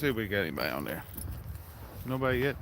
see if we got anybody on there. Nobody yet?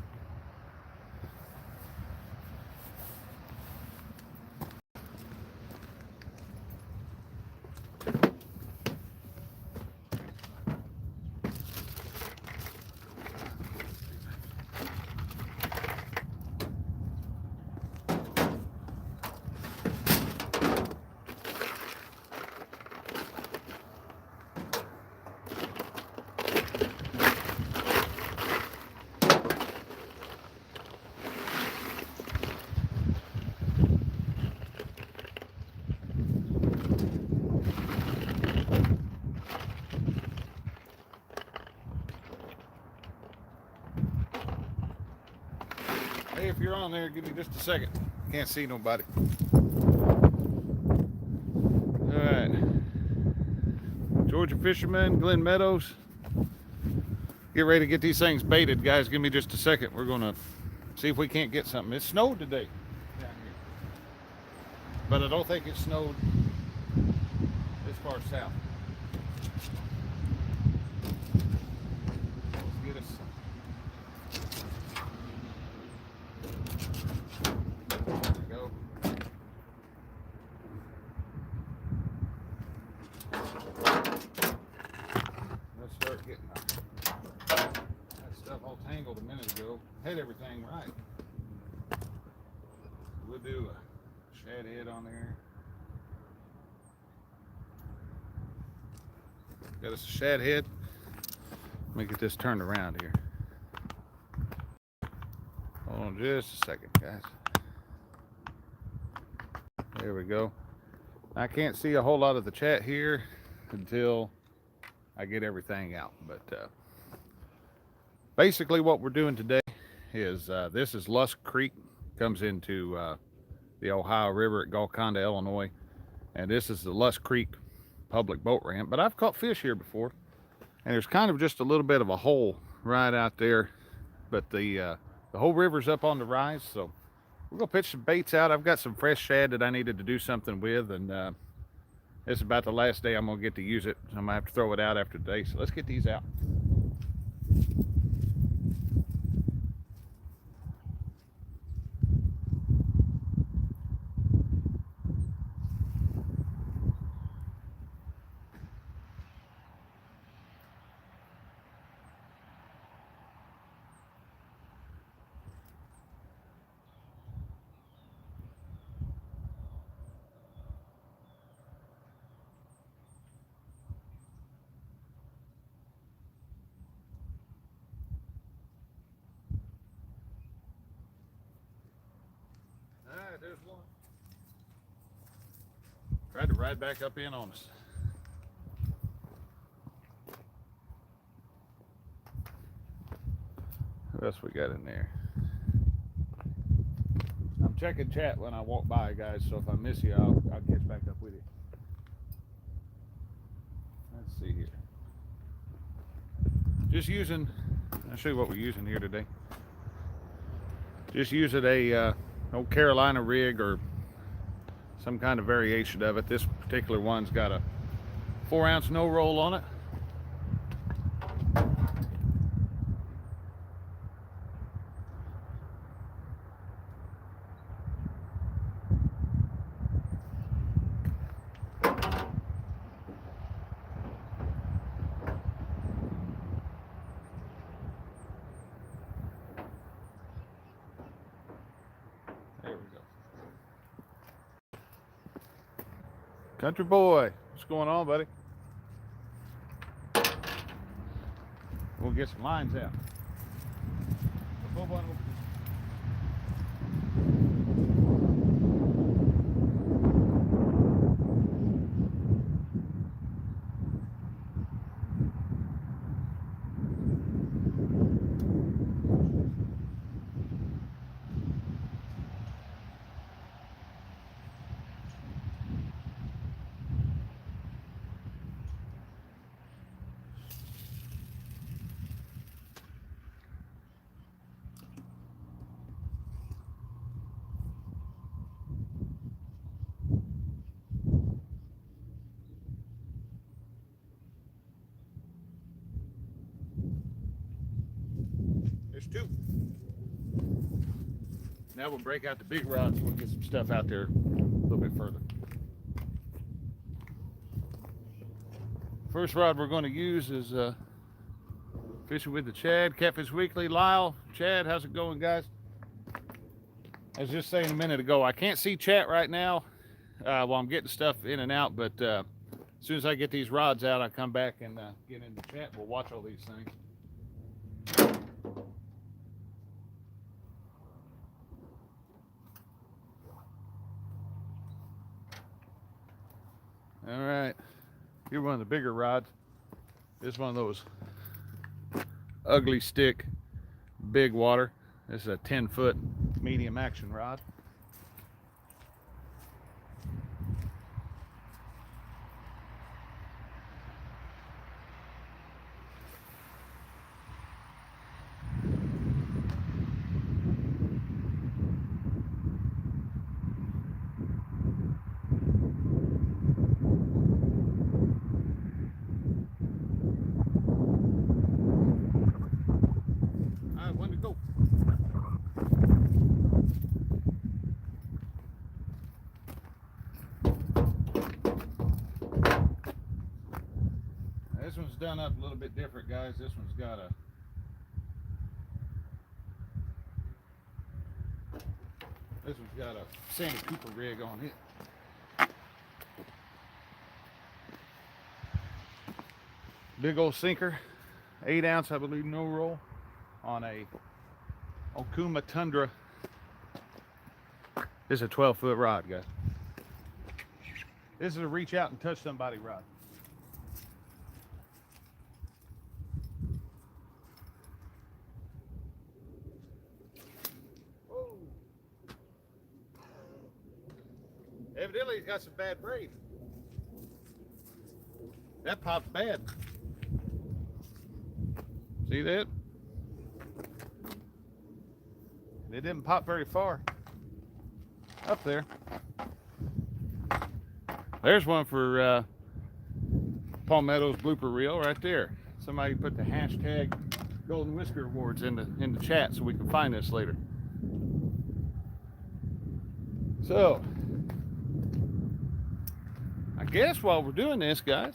Hey, if you're on there, give me just a second. Can't see nobody. All right. Georgia Fisherman, Glen Meadows. Get ready to get these things baited, guys. Give me just a second. We're going to see if we can't get something. It snowed today down here. But I don't think it snowed this far south. Let's get us. There we go. Let's start getting that stuff all tangled a minute ago. Had everything right. We'll do a shad head on there. Got us a shad head. Let me get this turned around here. Hold on just a second, guys. There we go. I can't see a whole lot of the chat here until I get everything out. But basically what we're doing today is this is Lusk Creek. Comes into the Ohio River at Golconda, Illinois. And this is the Lusk Creek public boat ramp. But I've caught fish here before. And there's kind of just a little bit of a hole right out there. But the whole river's up on the rise. So we're going to pitch some baits out. I've got some fresh shad that I needed to do something with. And this is about the last day I'm going to get to use it. So I'm going to have to throw it out after today. So let's get these out. Alright, there's one. Tried to ride back up in on us. What else we got in there? I'm checking chat when I walk by, guys, so if I miss you, I'll catch back up with you. Let's see here. Just using, I'll show you what we're using here today. Just using a old Carolina rig or some kind of variation of it. This particular one's got a 4-ounce no roll on it. There we go. Country boy, what's going on, buddy? We'll get some lines out. two. Now we'll break out the big rods. We'll get some stuff out there a little bit further. First rod we're going to use is Fishing with the Chad, Catfish Weekly. Lyle, Chad, how's it going, guys? I was just saying a minute ago, I can't see chat right now while I'm getting stuff in and out, but as soon as I get these rods out, I come back and get into chat. We'll watch all these things. All right, here's one of the bigger rods. This is one of those ugly stick, big water. This is a 10-foot medium action rod. This one's done up a little bit different, guys. This one's got a Sandy Cooper rig on it. Big old sinker, 8 ounce, I believe, no roll on a Okuma Tundra. This is a 12-foot rod, guys. This is a reach out and touch somebody rod. Evidently, he's got some bad braid. That popped bad. See that? It didn't pop very far. Up there. There's one for Palmetto's blooper reel right there. Somebody put the hashtag Golden Whisker Awards in the chat so we can find this later. So, I guess while we're doing this, guys,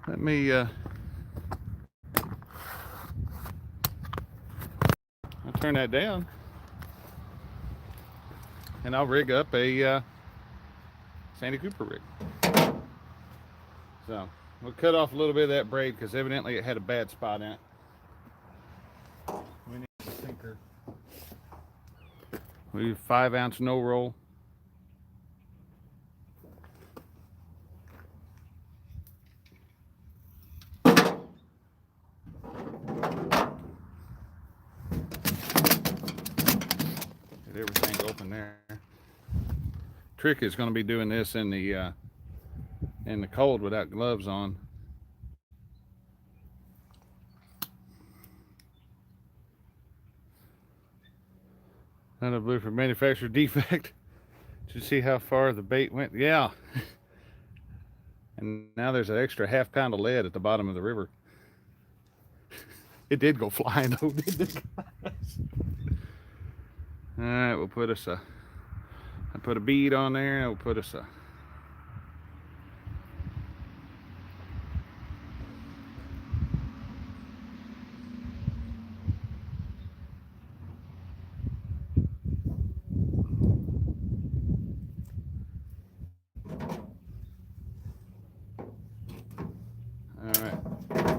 let me I'll turn that down and I'll rig up a Sandy Cooper rig. So we'll cut off a little bit of that braid because evidently it had a bad spot in it. We need a sinker. We need 5 ounce no roll. Everything open there. Trick is going to be doing this in the cold without gloves on. Not a blue for manufacturer defect. Did you see how far the bait went? Yeah. And now there's an extra ½ pound of lead at the bottom of the river. It did go flying though, didn't it? All right, we'll put us I put a bead on there, and we'll put us all right.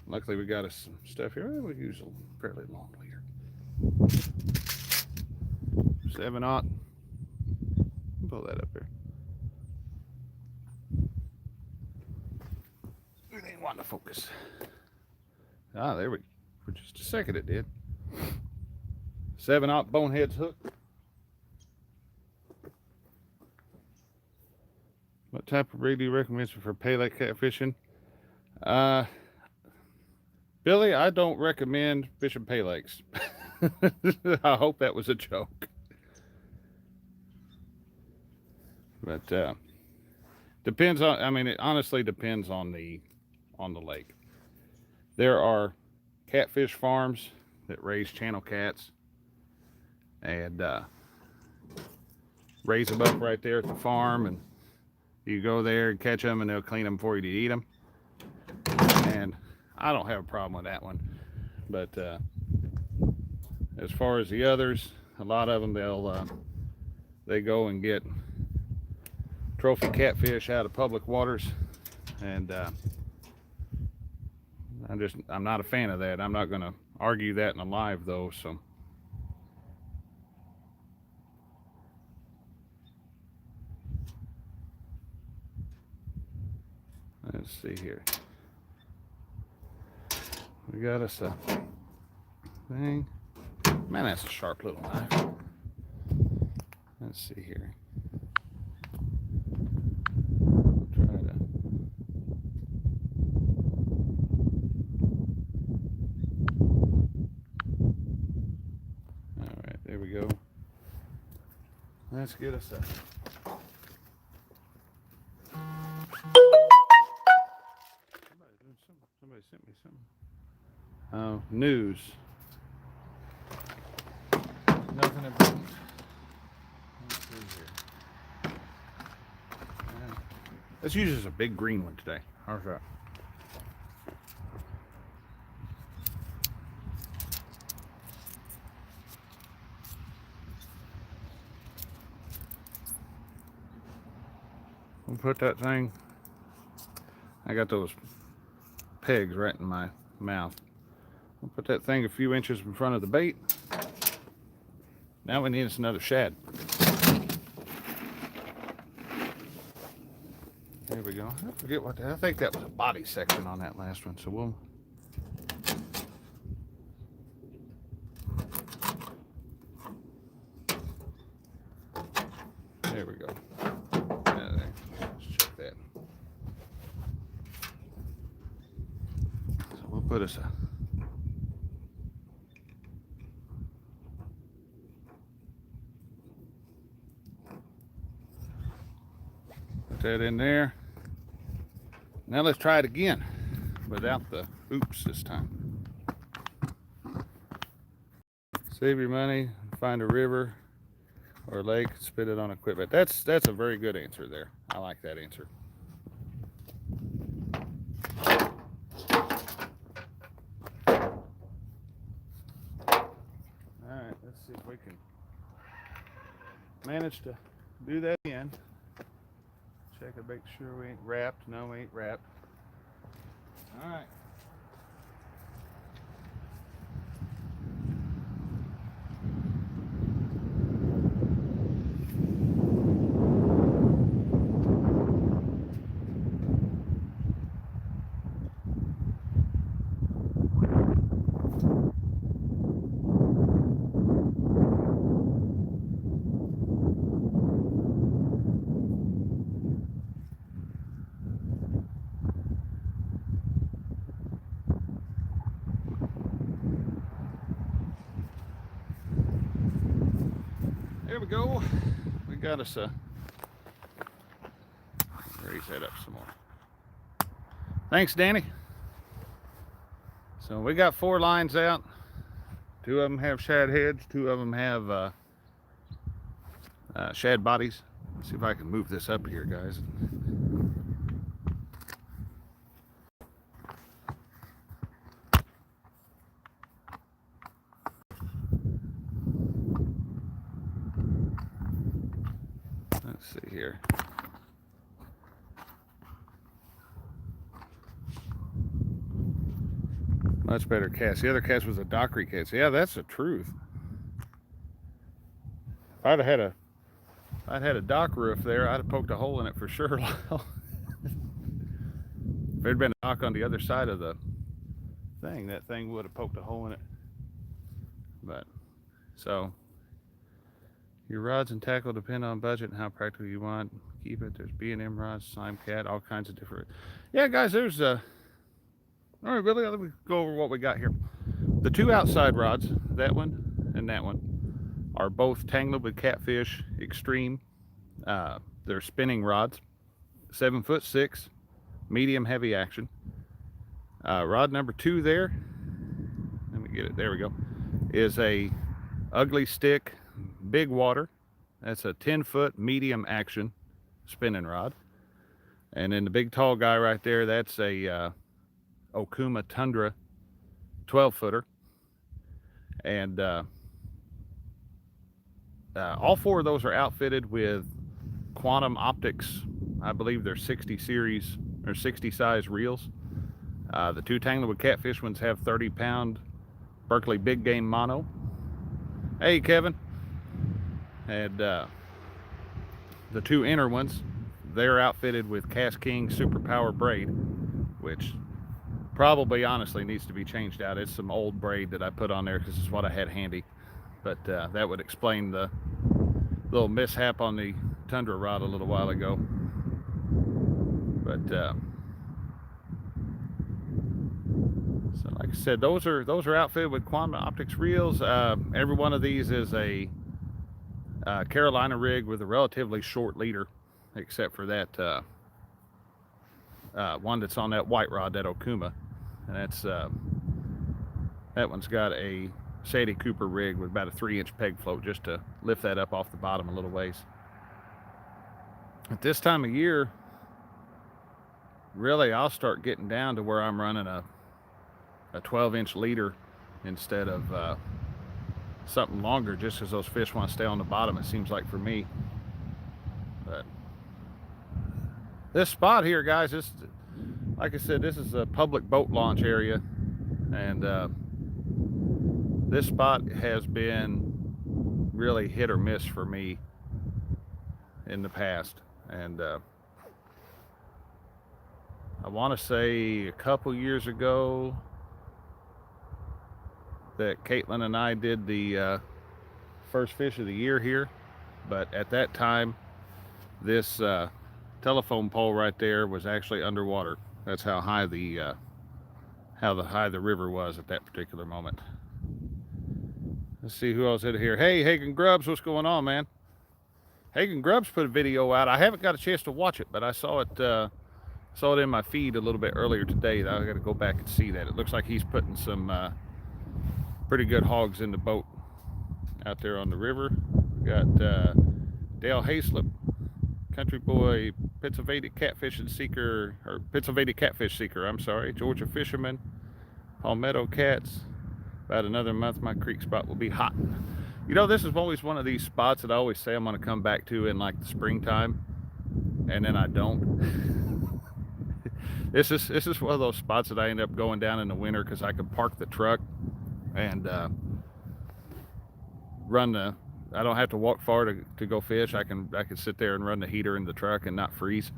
Luckily we got us some stuff here. We'll use a fairly long leader. 7/0. Pull that up there. It ain't wanting to focus. Ah, there we go. For just a second it did. 7/0 boneheads hook. What type of rig do you recommend for pay lake catfishing? Billy, I don't recommend fishing pay lakes. I hope that was a joke. But depends on, I mean, it honestly depends on the lake. There are catfish farms that raise channel cats, and raise them up right there at the farm, and you go there and catch them, and they'll clean them for you to eat them. And I don't have a problem with that one. But as far as the others, a lot of them they go and get trophy catfish out of public waters, and I'm not a fan of that. I'm not going to argue that in a live though. So let's see here. We got us a thing. Man, that's a sharp little knife. Let's see here. Try to. All right, there we go. Let's get us a. Somebody sent me something. Oh, news. Nothing important. Let's see here. Yeah. Let's use this a big green one today. How's that? We'll put that thing. I got those pegs right in my mouth. We'll put that thing a few inches in front of the bait. Now we need us another shad. There we go. I forget what I think that was a body section on that last one. So we'll. There we go. Let's check that. So we'll put us a. Put that in there. Now let's try it again without the oops this time. Save your money, find a river or lake, spit it on equipment. That's a very good answer there. I like that answer. All right, let's see if we can manage to do that again. Check and make sure we ain't wrapped. No, we ain't wrapped. All right. There we go. We got us a. Raise that up some more. Thanks, Danny. So we got 4 lines out. 2 of them have shad heads. 2 of them have shad bodies. Let's see if I can move this up here, guys. Let's see here. Much better cast. The other cast was a dockery cast. Yeah, that's the truth. If I'd had a dock roof there, I'd have poked a hole in it for sure. If there'd been a dock on the other side of the thing, that thing would have poked a hole in it. But so your rods and tackle depend on budget and how practical you want. Keep it. There's B&M rods, slime cat, all kinds of different. Yeah, guys, there's all right, really, let me go over what we got here. The 2 outside rods, that one and that one, are both tangled with Catfish Extreme. They're spinning rods, 7'6", medium heavy action. Rod number 2 there. Let me get it. There we go. is a ugly stick, big water. That's a 10-foot medium action spinning rod. And then the big tall guy right there, that's a Okuma Tundra 12-footer. And all four of those are outfitted with Quantum Optics. I believe they're 60 series or 60 size reels. The two Tanglewood Catfish ones have 30-pound Berkeley Big Game Mono. Hey, Kevin. And the two inner ones, they're outfitted with Cast King Super Power braid, which probably honestly needs to be changed out. It's some old braid that I put on there because it's what I had handy. But that would explain the little mishap on the Tundra rod a little while ago. But so like I said, those are outfitted with Quantum Optics reels. Every one of these is a Carolina rig with a relatively short leader, except for that one that's on that white rod, that Okuma, and that's that one's got a Sadie Cooper rig with about a 3-inch peg float just to lift that up off the bottom a little ways. At this time of year, really, I'll start getting down to where I'm running a 12-inch leader instead of something longer, just because those fish want to stay on the bottom, it seems like, for me. But this spot here, guys, this, like I said, this is a public boat launch area, and this spot has been really hit or miss for me in the past. And I want to say a couple years ago that Caitlin and I did the first fish of the year here, but at that time this telephone pole right there was actually underwater. That's how high the river was at that particular moment. Let's see who else is here. Hey, Hagen Grubbs, what's going on, man? Hagen Grubbs put a video out. I haven't got a chance to watch it, but I saw it in my feed a little bit earlier today. I got to go back and see that. It looks like he's putting some pretty good hogs in the boat out there on the river. We got Dale Hayslip, Country Boy, Pennsylvania Catfish Seeker, I'm sorry, Georgia Fisherman, Palmetto Cats. About another month, my creek spot will be hot. You know, this is always one of these spots that I always say I'm going to come back to in like the springtime, and then I don't. This is one of those spots that I end up going down in the winter because I can park the truck and I don't have to walk far to go fish. I can sit there and run the heater in the truck and not freeze.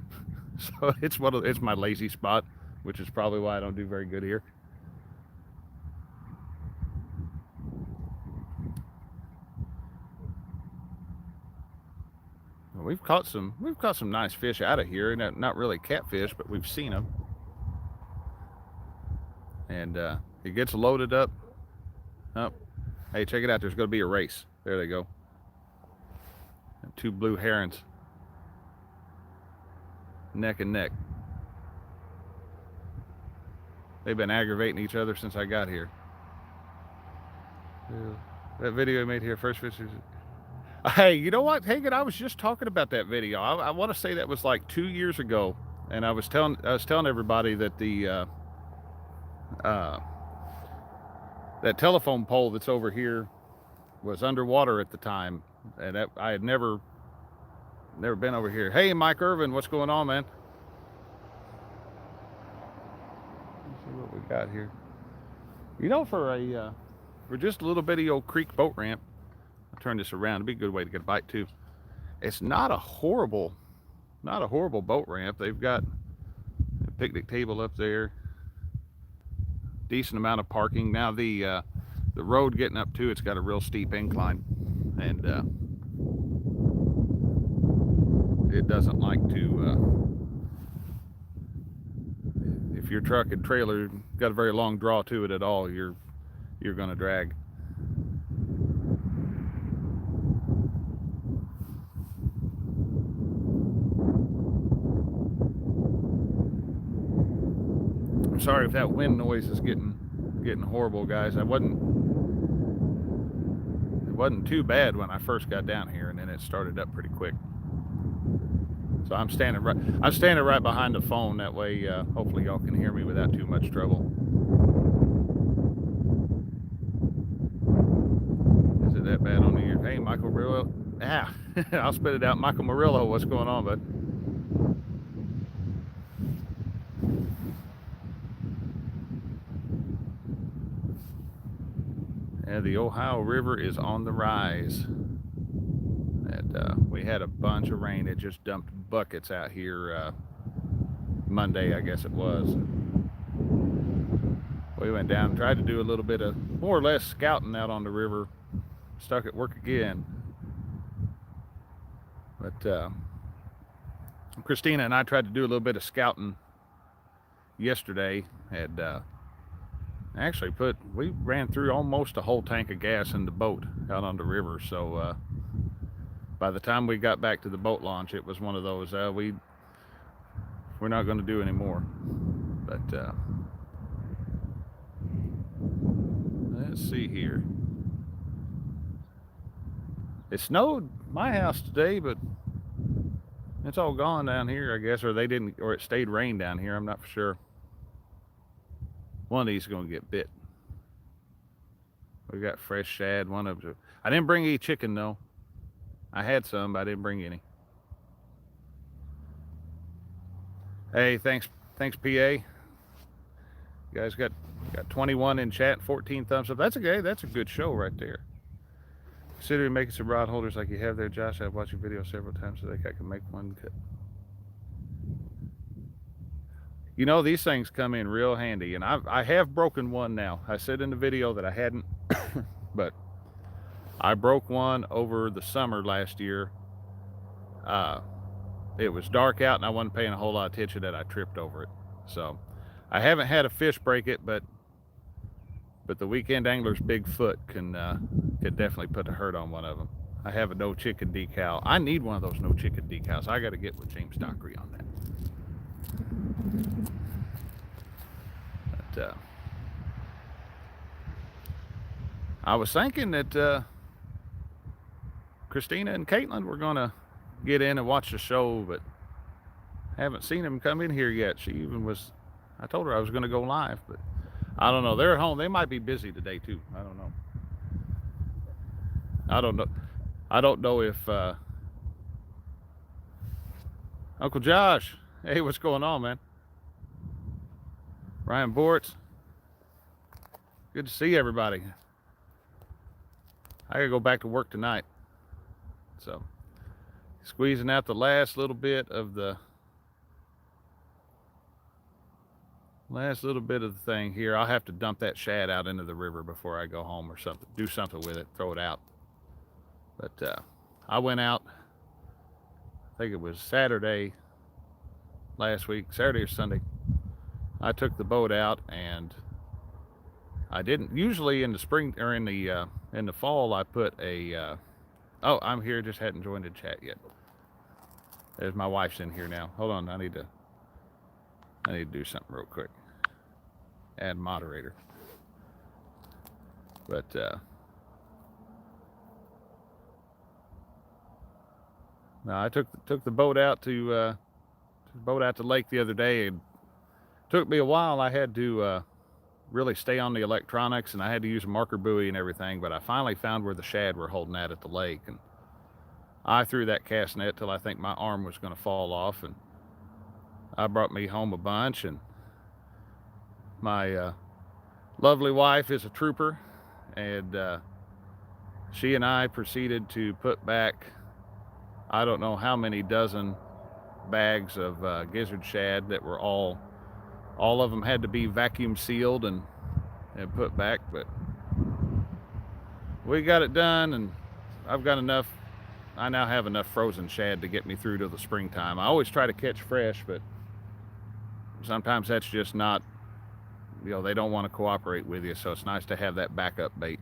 So it's my lazy spot, which is probably why I don't do very good here. We've caught some nice fish out of here. Not really catfish, but we've seen them. And it gets loaded up. Oh, hey, check it out. There's going to be a race. There they go. And two blue herons, neck and neck. They've been aggravating each other since I got here. That video I made here, first fish. Hey, you know what, Hagen? I was just talking about that video. I want to say that was like 2 years ago, and I was telling everybody that the that telephone pole that's over here was underwater at the time, and I had never been over here. Hey, Mike Irvin, what's going on, man? Let's see what we got here. You know, for just a little bitty old creek boat ramp. I'll turn this around. It'd be a good way to get a bite too. It's not a horrible boat ramp. They've got a picnic table up there. Decent amount of parking. Now the road getting up to it's got a real steep incline, and it doesn't like to. If your truck and trailer got a very long draw to it at all, you're going to drag. Sorry if that wind noise is getting horrible, guys. I wasn't wasn't too bad when I first got down here, and then it started up pretty quick. So I'm standing right behind the phone. That way, hopefully y'all can hear me without too much trouble. Is it that bad on the ear? Hey, Michael Murillo. I'll spit it out. Michael Murillo, what's going on, bud? Yeah, the Ohio River is on the rise. And we had a bunch of rain. It just dumped buckets out here Monday, I guess it was. We went down and tried to do a little bit of more or less scouting out on the river. Stuck at work again. But Christina and I tried to do a little bit of scouting yesterday. And actually we ran through almost a whole tank of gas in the boat out on the river. So by the time we got back to the boat launch, it was one of those we're not going to do anymore. But let's see here. It snowed my house today, but it's all gone down here, I guess, or it stayed rain down here. I'm not for sure. One of these is going to get bit. We got fresh shad. One of them. I didn't bring any chicken though. I had some, but I didn't bring any. Hey, thanks, PA. You guys got 21 in chat, 14 thumbs up. That's okay. That's a good show right there. Considering making some rod holders like you have there, Josh. I've watched your video several times. I think I can make one. You know, these things come in real handy, and I have broken one now. I said in the video that I hadn't, but I broke one over the summer last year. It was dark out, and I wasn't paying a whole lot of attention that I tripped over it. So I haven't had a fish break it, but the weekend angler's big foot can definitely put a hurt on one of them. I have a no chicken decal. I need one of those no chicken decals. I got to get with James Dockery on that. But I was thinking that Christina and Caitlin were gonna get in and watch the show, but haven't seen them come in here yet. I told her I was gonna go live, but I don't know. They're at home. They might be busy today too. I don't know. I don't know if Uncle Josh. Hey, what's going on, man? Ryan Bortz. Good to see everybody. I gotta go back to work tonight. So squeezing out the last little bit of the thing here. I'll have to dump that shad out into the river before I go home or something. Do something with it, throw it out. But I went out, I think it was Saturday last week, Saturday or Sunday. I took the boat out, and I didn't usually in the spring or in the fall I put a oh, I'm here, just hadn't joined the chat yet. There's my wife's in here now. Hold on, I need to do something real quick. Add moderator. But no, I took the boat out to lake the other day, and it took me a while. I had to really stay on the electronics, and I had to use a marker buoy and everything, but I finally found where the shad were holding at the lake, and I threw that cast net till I think my arm was going to fall off, and I brought me home a bunch. And my lovely wife is a trooper, and she and I proceeded to put back I don't know how many dozen bags of gizzard shad that were all of them had to be vacuum sealed and put back, but we got it done, and I've got enough. I now have enough frozen shad to get me through to the springtime. I always try to catch fresh, but sometimes that's just not, they don't want to cooperate with you, so it's nice to have that backup bait.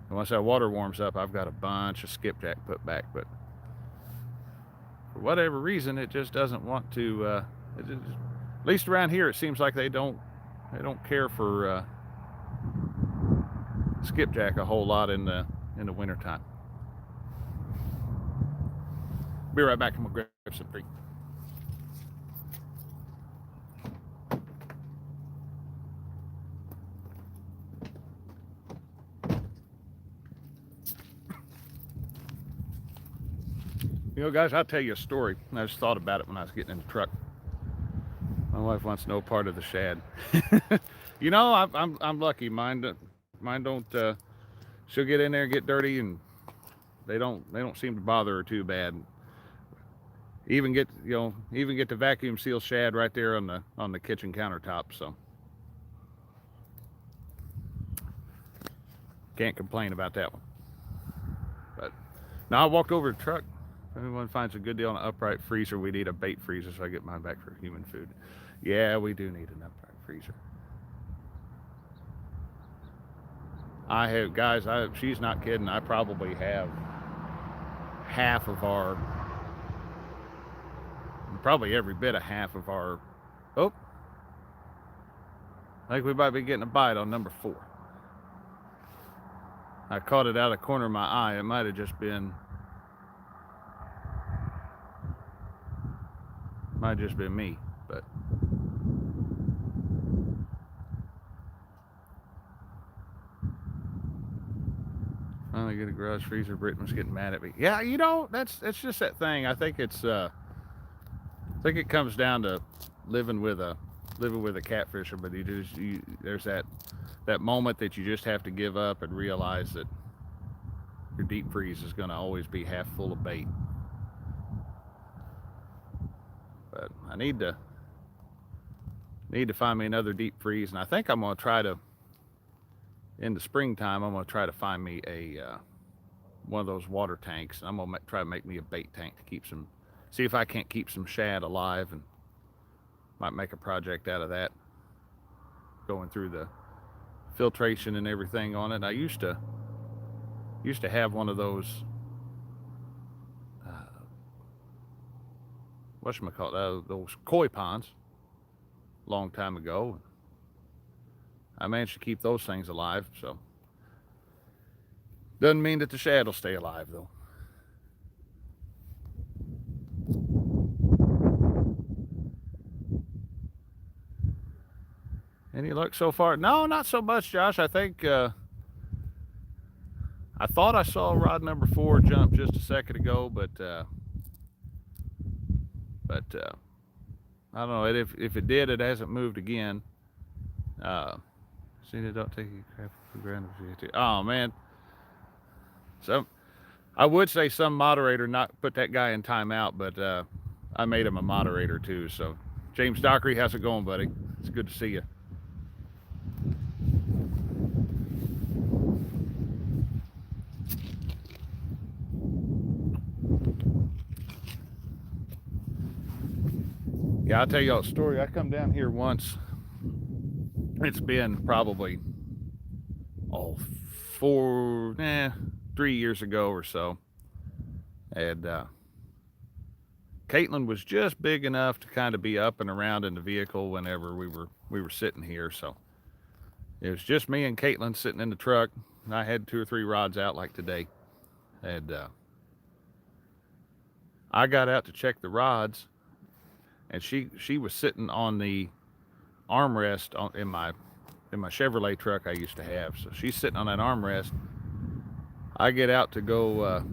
And once that water warms up, I've got a bunch of skipjack put back, but for whatever reason, it just doesn't want to, at least around here, it seems like they don't care for skipjack a whole lot in the in the wintertime. Be right back. I'm gonna grab some free. You know, guys, I'll tell you a story. I just thought about it when I was getting in the truck. My wife wants no part of the shad. You know, I'm lucky. Mine don't. She'll get in there and get dirty, and they don't seem to bother her too bad. Even get the vacuum seal shad right there on the kitchen countertop. So can't complain about that one. But now I walked over to the truck. If anyone finds a good deal on an upright freezer, we need a bait freezer so I get mine back for human food. Yeah, we do need an upright freezer. I have, guys, she's not kidding. I probably have half of our, probably every bit of half of our, oh, I think we might be getting a bite on number 4. I caught it out of the corner of my eye. It might have just been me, but finally get a garage freezer. Britton's getting mad at me. Yeah, you know, that's just that thing. I think it comes down to living with a catfisher, but there's that moment that you just have to give up and realize that your deep freeze is going to always be half full of bait. But I need to find me another deep freeze, and I think I'm going to try to, in the springtime, I'm going to try to find me a one of those water tanks. I'm going to try to make me a bait tank to see if I can't keep some shad alive, and might make a project out of that, going through the filtration and everything on it. I used to have one of those whatchamacallit, those koi ponds a long time ago. I managed to keep those things alive, so doesn't mean that the shad will stay alive though. Any luck so far? No, not so much, Josh. I think I thought I saw rod number 4 jump just a second ago, but I don't know. If it did, it hasn't moved again. See, they don't take you crap for granted. Oh man. So I would say some moderator not put that guy in timeout, but I made him a moderator too. So James Dockery, how's it going, buddy? It's good to see you. Yeah, I'll tell y'all a story. I come down here once. It's been probably 3 years ago or so, and Caitlin was just big enough to kind of be up and around in the vehicle whenever we were sitting here. So it was just me and Caitlin sitting in the truck. And I had 2 or 3 rods out like today, and I got out to check the rods, and she was sitting on the armrest in my Chevrolet truck I used to have. So she's sitting on that armrest. I get out to go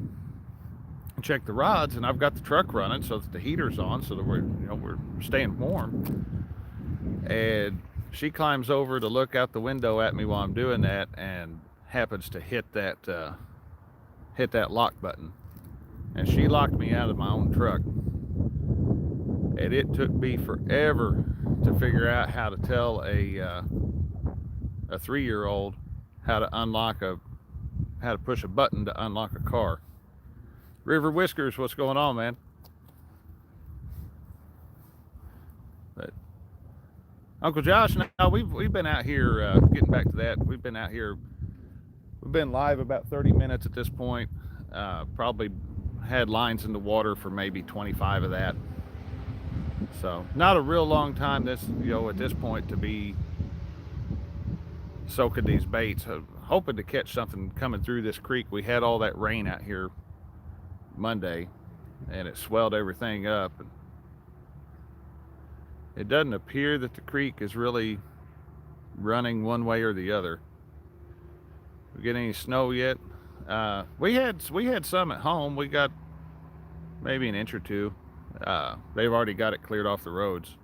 check the rods, and I've got the truck running so that the heater's on, so that we're staying warm. And she climbs over to look out the window at me while I'm doing that, and happens to hit that lock button, and she locked me out of my own truck. And it took me forever to figure out how to tell a 3-year-old how to push a button to unlock a car. River Whiskers, what's going on, man? But Uncle Josh, now we've been out here, getting back to that, we've been out here, we've been live about 30 minutes at this point. Probably had lines in the water for maybe 25 of that. So not a real long time at this point to be soaking these baits. hoping to catch something coming through this creek. We had all that rain out here Monday, and it swelled everything up. It doesn't appear that the creek is really running one way or the other. We get any snow yet? We had some at home. We got maybe an inch or two. They've already got it cleared off the roads.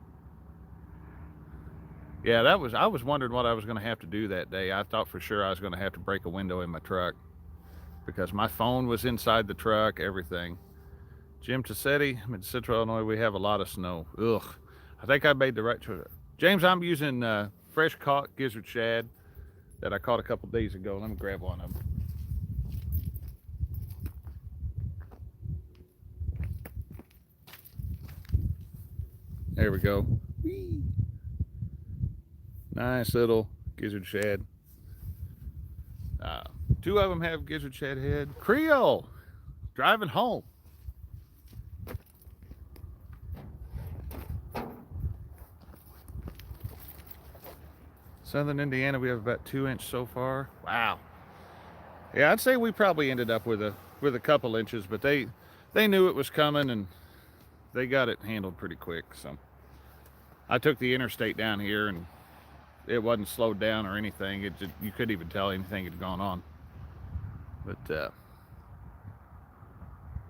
Yeah, I was wondering what I was going to have to do that day. I thought for sure I was going to have to break a window in my truck because my phone was inside the truck, everything. Jim Tassetti, I'm in Central Illinois. We have a lot of snow. Ugh. I think I made the right choice. James, I'm using fresh caught gizzard shad that I caught a couple days ago. Let me grab one of them. There we go. Whee. Nice little gizzard shad. Two of them have gizzard shad head. Creole, driving home. Southern Indiana, we have about 2 inches so far. Wow. Yeah, I'd say we probably ended up with a couple inches, but they knew it was coming and they got it handled pretty quick. So I took the interstate down here and it wasn't slowed down or anything. It just, you couldn't even tell anything had gone on. But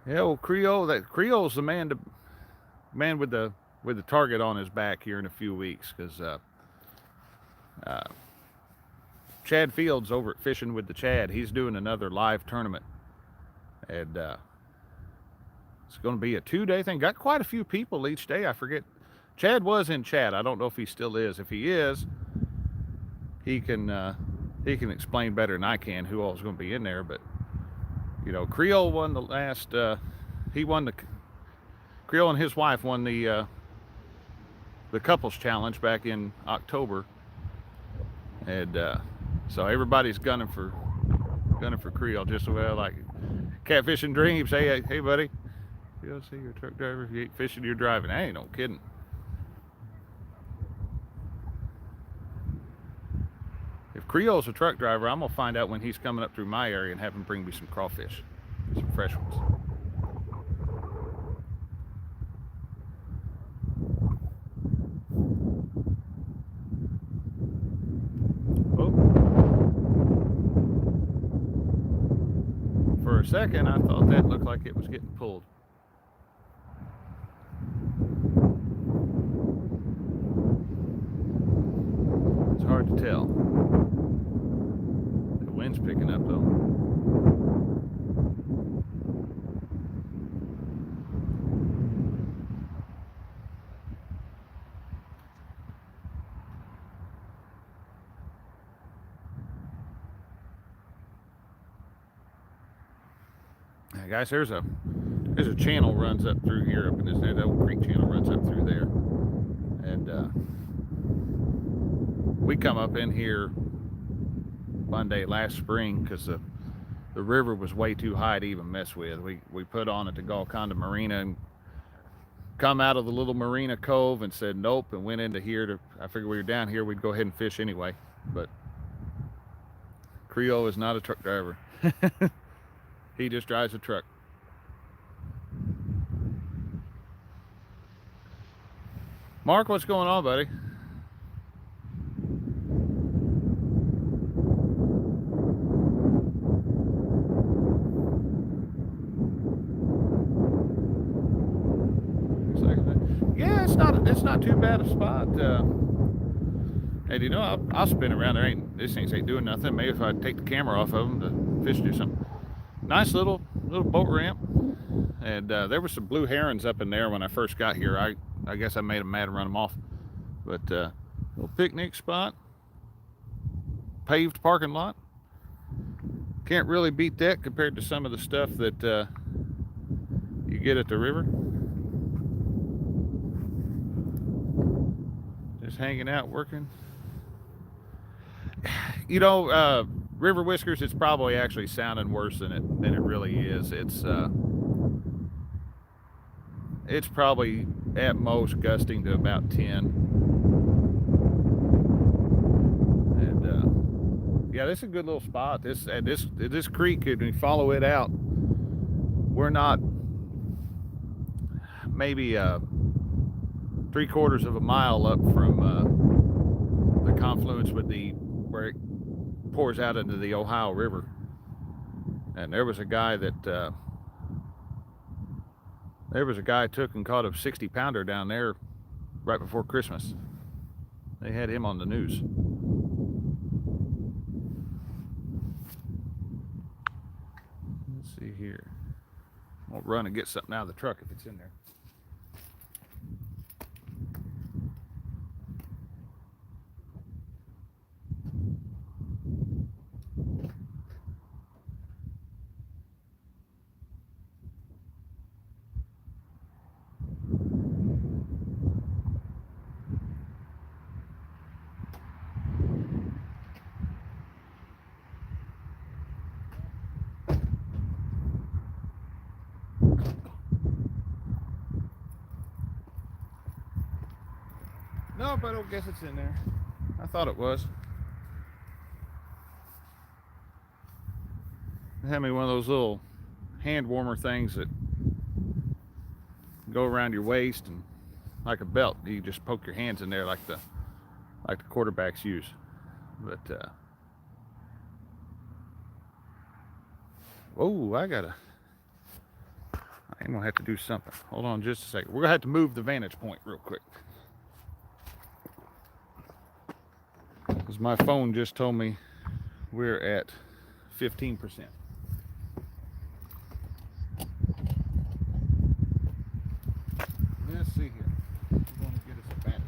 yeah, old Creole. That Creole's the man with the target on his back here in a few weeks, because Chad Fields over at Fishing with the Chad, he's doing another live tournament, and it's going to be a 2-day thing. Got quite a few people each day. I forget. Chad was in chat. I don't know if he still is. If he is, he can explain better than I can who all is going to be in there. But you know, Creole won the last. Creole and his wife won the couples challenge back in October, and so everybody's gunning for Creole just well, like Catfishing Dreams. Hey buddy, you don't see your truck driver. If you ain't fishing, you're driving. I ain't no kidding. If Creole's a truck driver, I'm gonna find out when he's coming up through my area and have him bring me some crawfish, some fresh ones. Oh. For a second, I thought that looked like it was getting pulled. It's hard to tell. The wind's picking up though. Now guys, there's a channel runs up through here, up in this, that old creek channel runs up through there, and we come up in here one day last spring because the river was way too high to even mess with. We put on at the Golconda Marina and come out of the little marina cove and said nope, and went into here. I figured we were down here, we'd go ahead and fish anyway. But Creole is not a truck driver. He just drives a truck. Mark, what's going on, buddy? Yeah, it's not too bad a spot. And you know, I'll spin around there. These things ain't doing nothing. Maybe if I take the camera off of them, the fish do something. Nice little boat ramp, and there were some blue herons up in there when I first got here. I guess I made them mad and run them off. But little picnic spot, paved parking lot. Can't really beat that compared to some of the stuff that you get at the river. Just hanging out, working. You know, River Whiskers, it's probably actually sounding worse than it really is. It's probably at most gusting to about 10. And Yeah, this is a good little spot. This creek, when we follow it out, we're not maybe 3/4 of a mile up from the confluence with the where it pours out into the Ohio River. And there was a guy took and caught a 60-pounder down there right before Christmas. They had him on the news. Let's see here. I'll run and get something out of the truck if it's in there. Nope, I don't guess it's in there. I thought it was. They had me one of those little hand warmer things that go around your waist and like a belt. You just poke your hands in there like the quarterbacks use. But whoa, I'm gonna have to do something. Hold on just a second. We're gonna have to move the vantage point real quick. Because my phone just told me we're at 15%. Let's see here. We're going to get us a battery.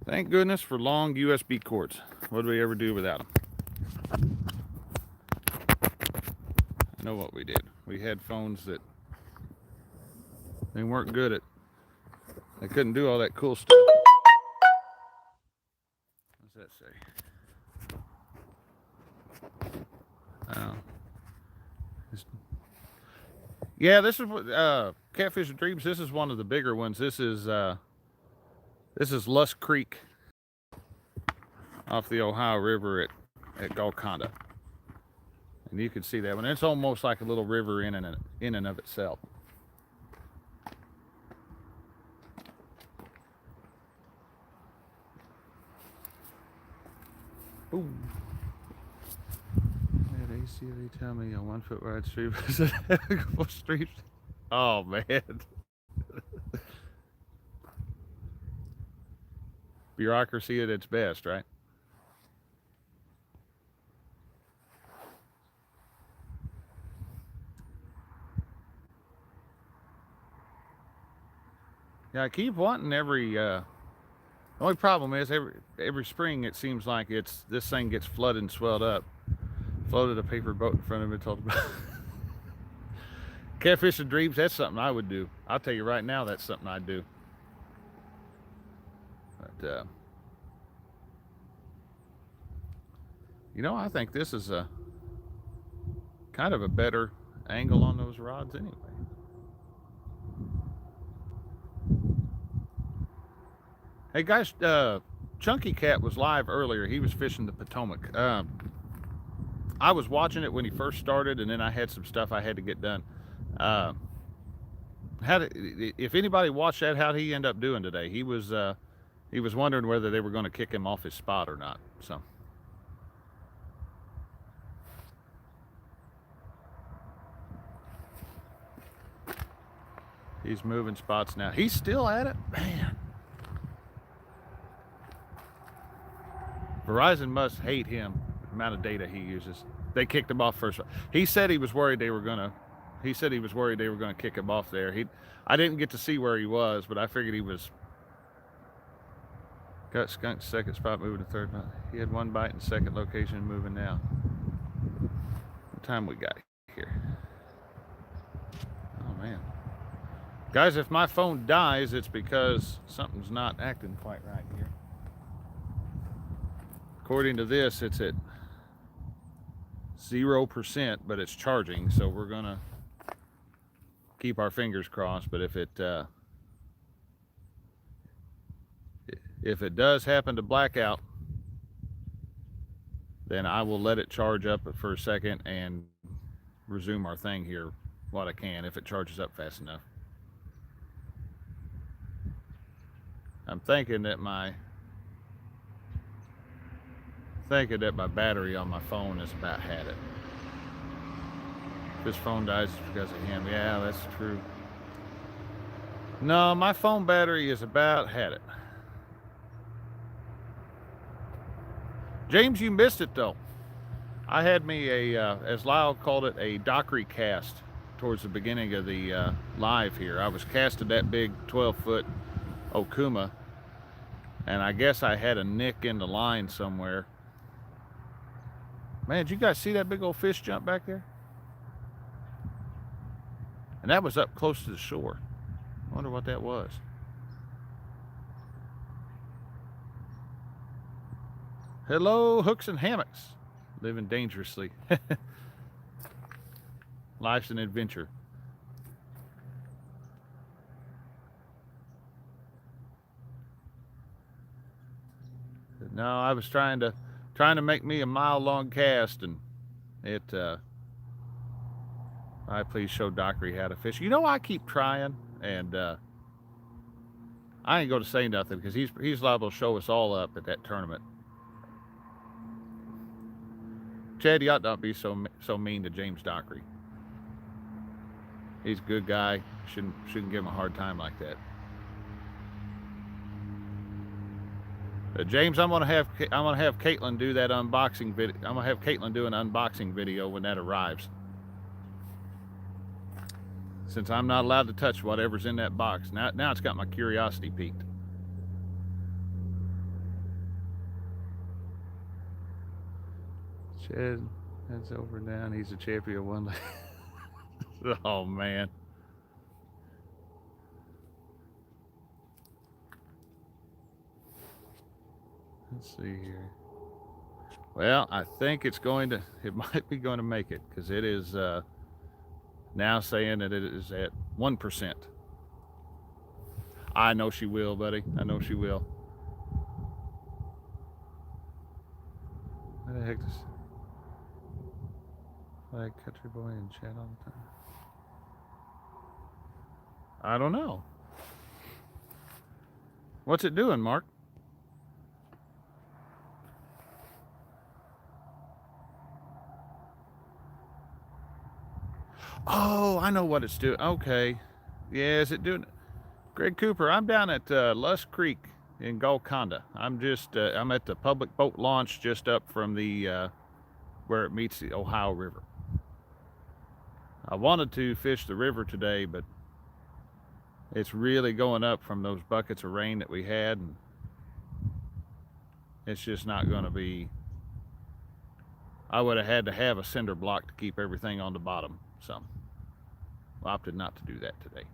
Thank goodness for long USB cords. What do we ever do without them? I know what we did. We had phones that they weren't good at. They couldn't do all that cool stuff. What's that say? Yeah, this is what Catfishing Dreams. This is one of the bigger ones. This is Lusk Creek off the Ohio River at Golconda, and you can see that one. It's almost like a little river in and of itself. Ooh. They tell me a 1 foot wide street is a navigable street. Oh man. Bureaucracy at its best, right? Yeah, I keep wanting the only problem is every spring it seems like this thing gets flooded and swelled up. Floated a paper boat in front of me, told about Catfishing Dreams. That's something I would do. I'll tell you right now, that's something I'd do. But I think this is a kind of a better angle on those rods anyway. Hey guys, Chunky Cat was live earlier. He was fishing the Potomac. I was watching it when he first started, and then I had some stuff I had to get done. If anybody watched that, how'd he end up doing today? He was wondering whether they were going to kick him off his spot or not. So he's moving spots now. He's still at it, man. Verizon must hate him. The amount of data he uses. They kicked him off first. He said he was worried they were gonna. He said he was worried they were going to kick him off there. I didn't get to see where he was, but I figured he was. Got skunked second spot, moving to third. He had one bite in second location, moving now. What time we got here? Oh man, guys, if my phone dies, it's because something's not acting quite right here. According to this, it's at 0%, but it's charging, so we're gonna keep our fingers crossed. But if it does happen to black out, then I will let it charge up for a second and resume our thing here what I can if it charges up fast enough. I'm thinking that my battery on my phone is about had it. If this phone dies, it's because of him. Yeah, that's true. No, my phone battery is about had it. James, you missed it though. I had me as Lyle called it, a dockery cast towards the beginning of the live here. I was casting that big 12-foot Okuma, and I guess I had a nick in the line somewhere. Man, did you guys see that big old fish jump back there? And that was up close to the shore. I wonder what that was. Hello, hooks and hammocks. Living dangerously. Life's an adventure. No, I was trying to make me a mile-long cast, and it. I please show Dockery how to fish. You know, I keep trying, and I ain't going to say nothing because he's liable to show us all up at that tournament. Chad, you ought not be so mean to James Dockery. He's a good guy. Shouldn't give him a hard time like that. James, I'm gonna have Caitlin do that unboxing video. I'm gonna have Caitlin do an unboxing video when that arrives. Since I'm not allowed to touch whatever's in that box, now it's got my curiosity piqued. Chad, that's over and down. He's a champion one leg. Oh man. Let's see here. Well, I think it might be going to make it because it is now saying that it is at 1%. I know she will, buddy. I know she will. What the heck is like country boy and chat all the time? I don't know. What's it doing, Mark? Oh, I know what it's doing. Okay. Yeah, is it doing? Greg Cooper, I'm down at Lusk Creek in Golconda. I'm at the public boat launch just up from the where it meets the Ohio River. I wanted to fish the river today, but it's really going up from those buckets of rain that we had, and it's just not going to be. I would have had to have a cinder block to keep everything on the bottom, so I opted not to do that today.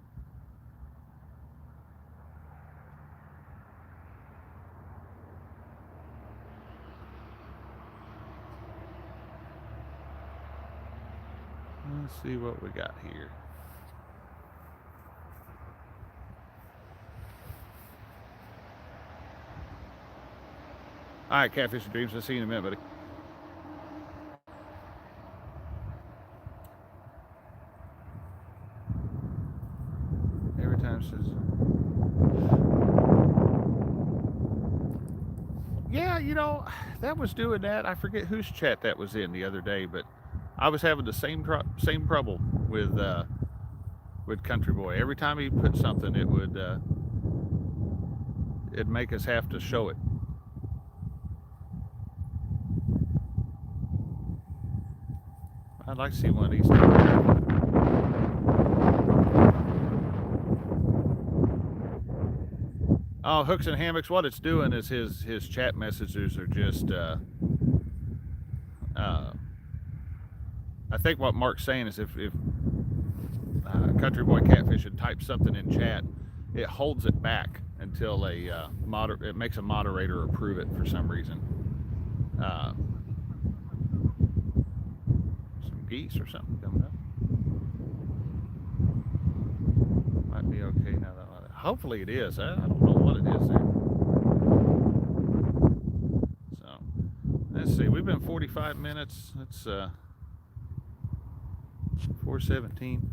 Let's see what we got here. All right, Catfishing Dreams. I'll see you in a minute, buddy. Every time it says, yeah, you know, that was doing that. I forget whose chat that was in the other day, but I was having the same trouble with Country Boy. Every time he put something, it'd make us have to show it. I'd like to see one of these. Oh, hooks and hammocks. What it's doing is his chat messages are just. Uh, I think what Mark's saying is if Country Boy Catfish had typed something in chat, it holds it back until it makes a moderator approve it for some reason. Uh, some geese or something coming up. Might be okay now. Hopefully it is. I don't know what it is there. So let's see. We've been 45 minutes. It's 4:17.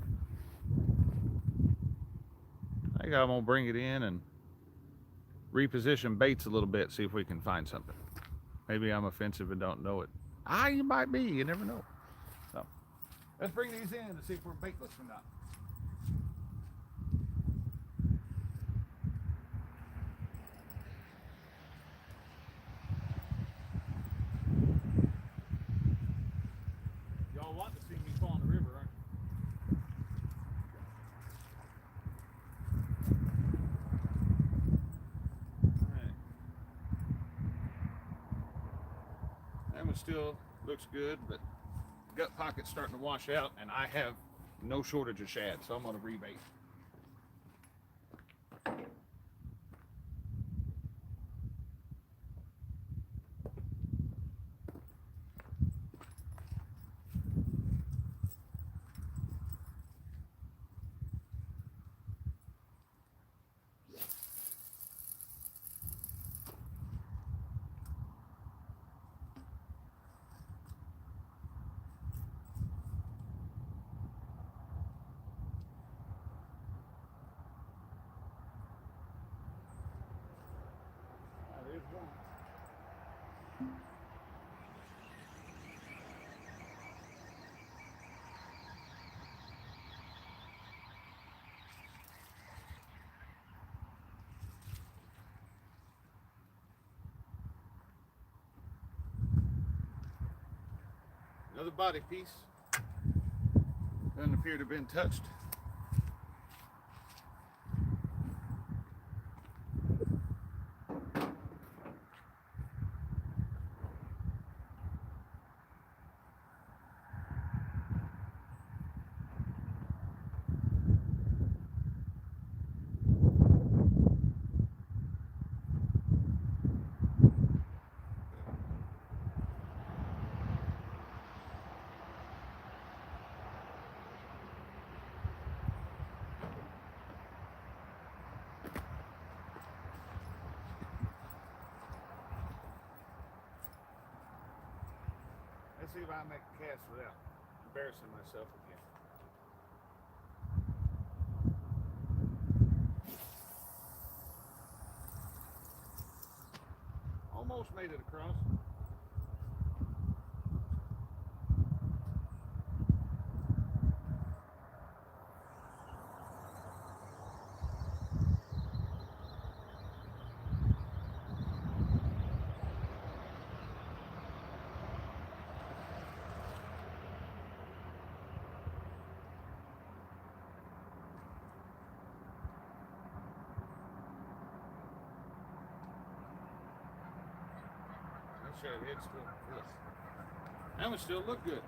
I think I'm gonna bring it in and reposition baits a little bit. See if we can find something. Maybe I'm offensive and don't know it. You might be. You never know. So let's bring these in to see if we're baitless or not. Y'all want to see me fall in the river, aren't you? All right. That one still looks good, but gut pocket's starting to wash out, and I have no shortage of shad, so I'm going to rebait. There's one. Another body piece. Doesn't appear to have been touched. Let's see if I can make a cast without embarrassing myself again. Almost made it across. Make sure the head's still good. That one still look good.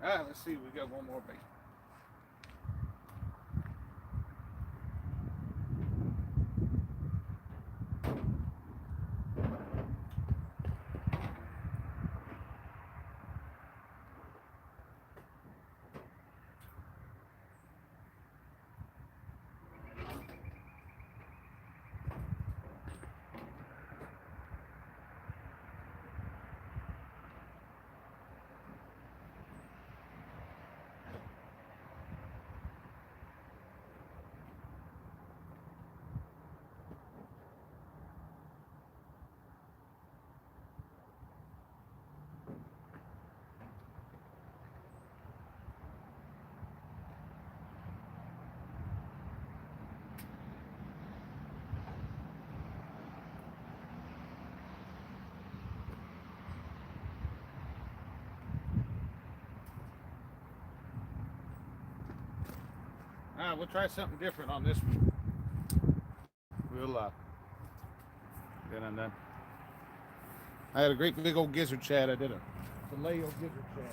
All right, let's see. We got one more bait. All right, we'll try something different on this one. We'll get undone. I had a great big old gizzard shad. I did a filet old gizzard shad.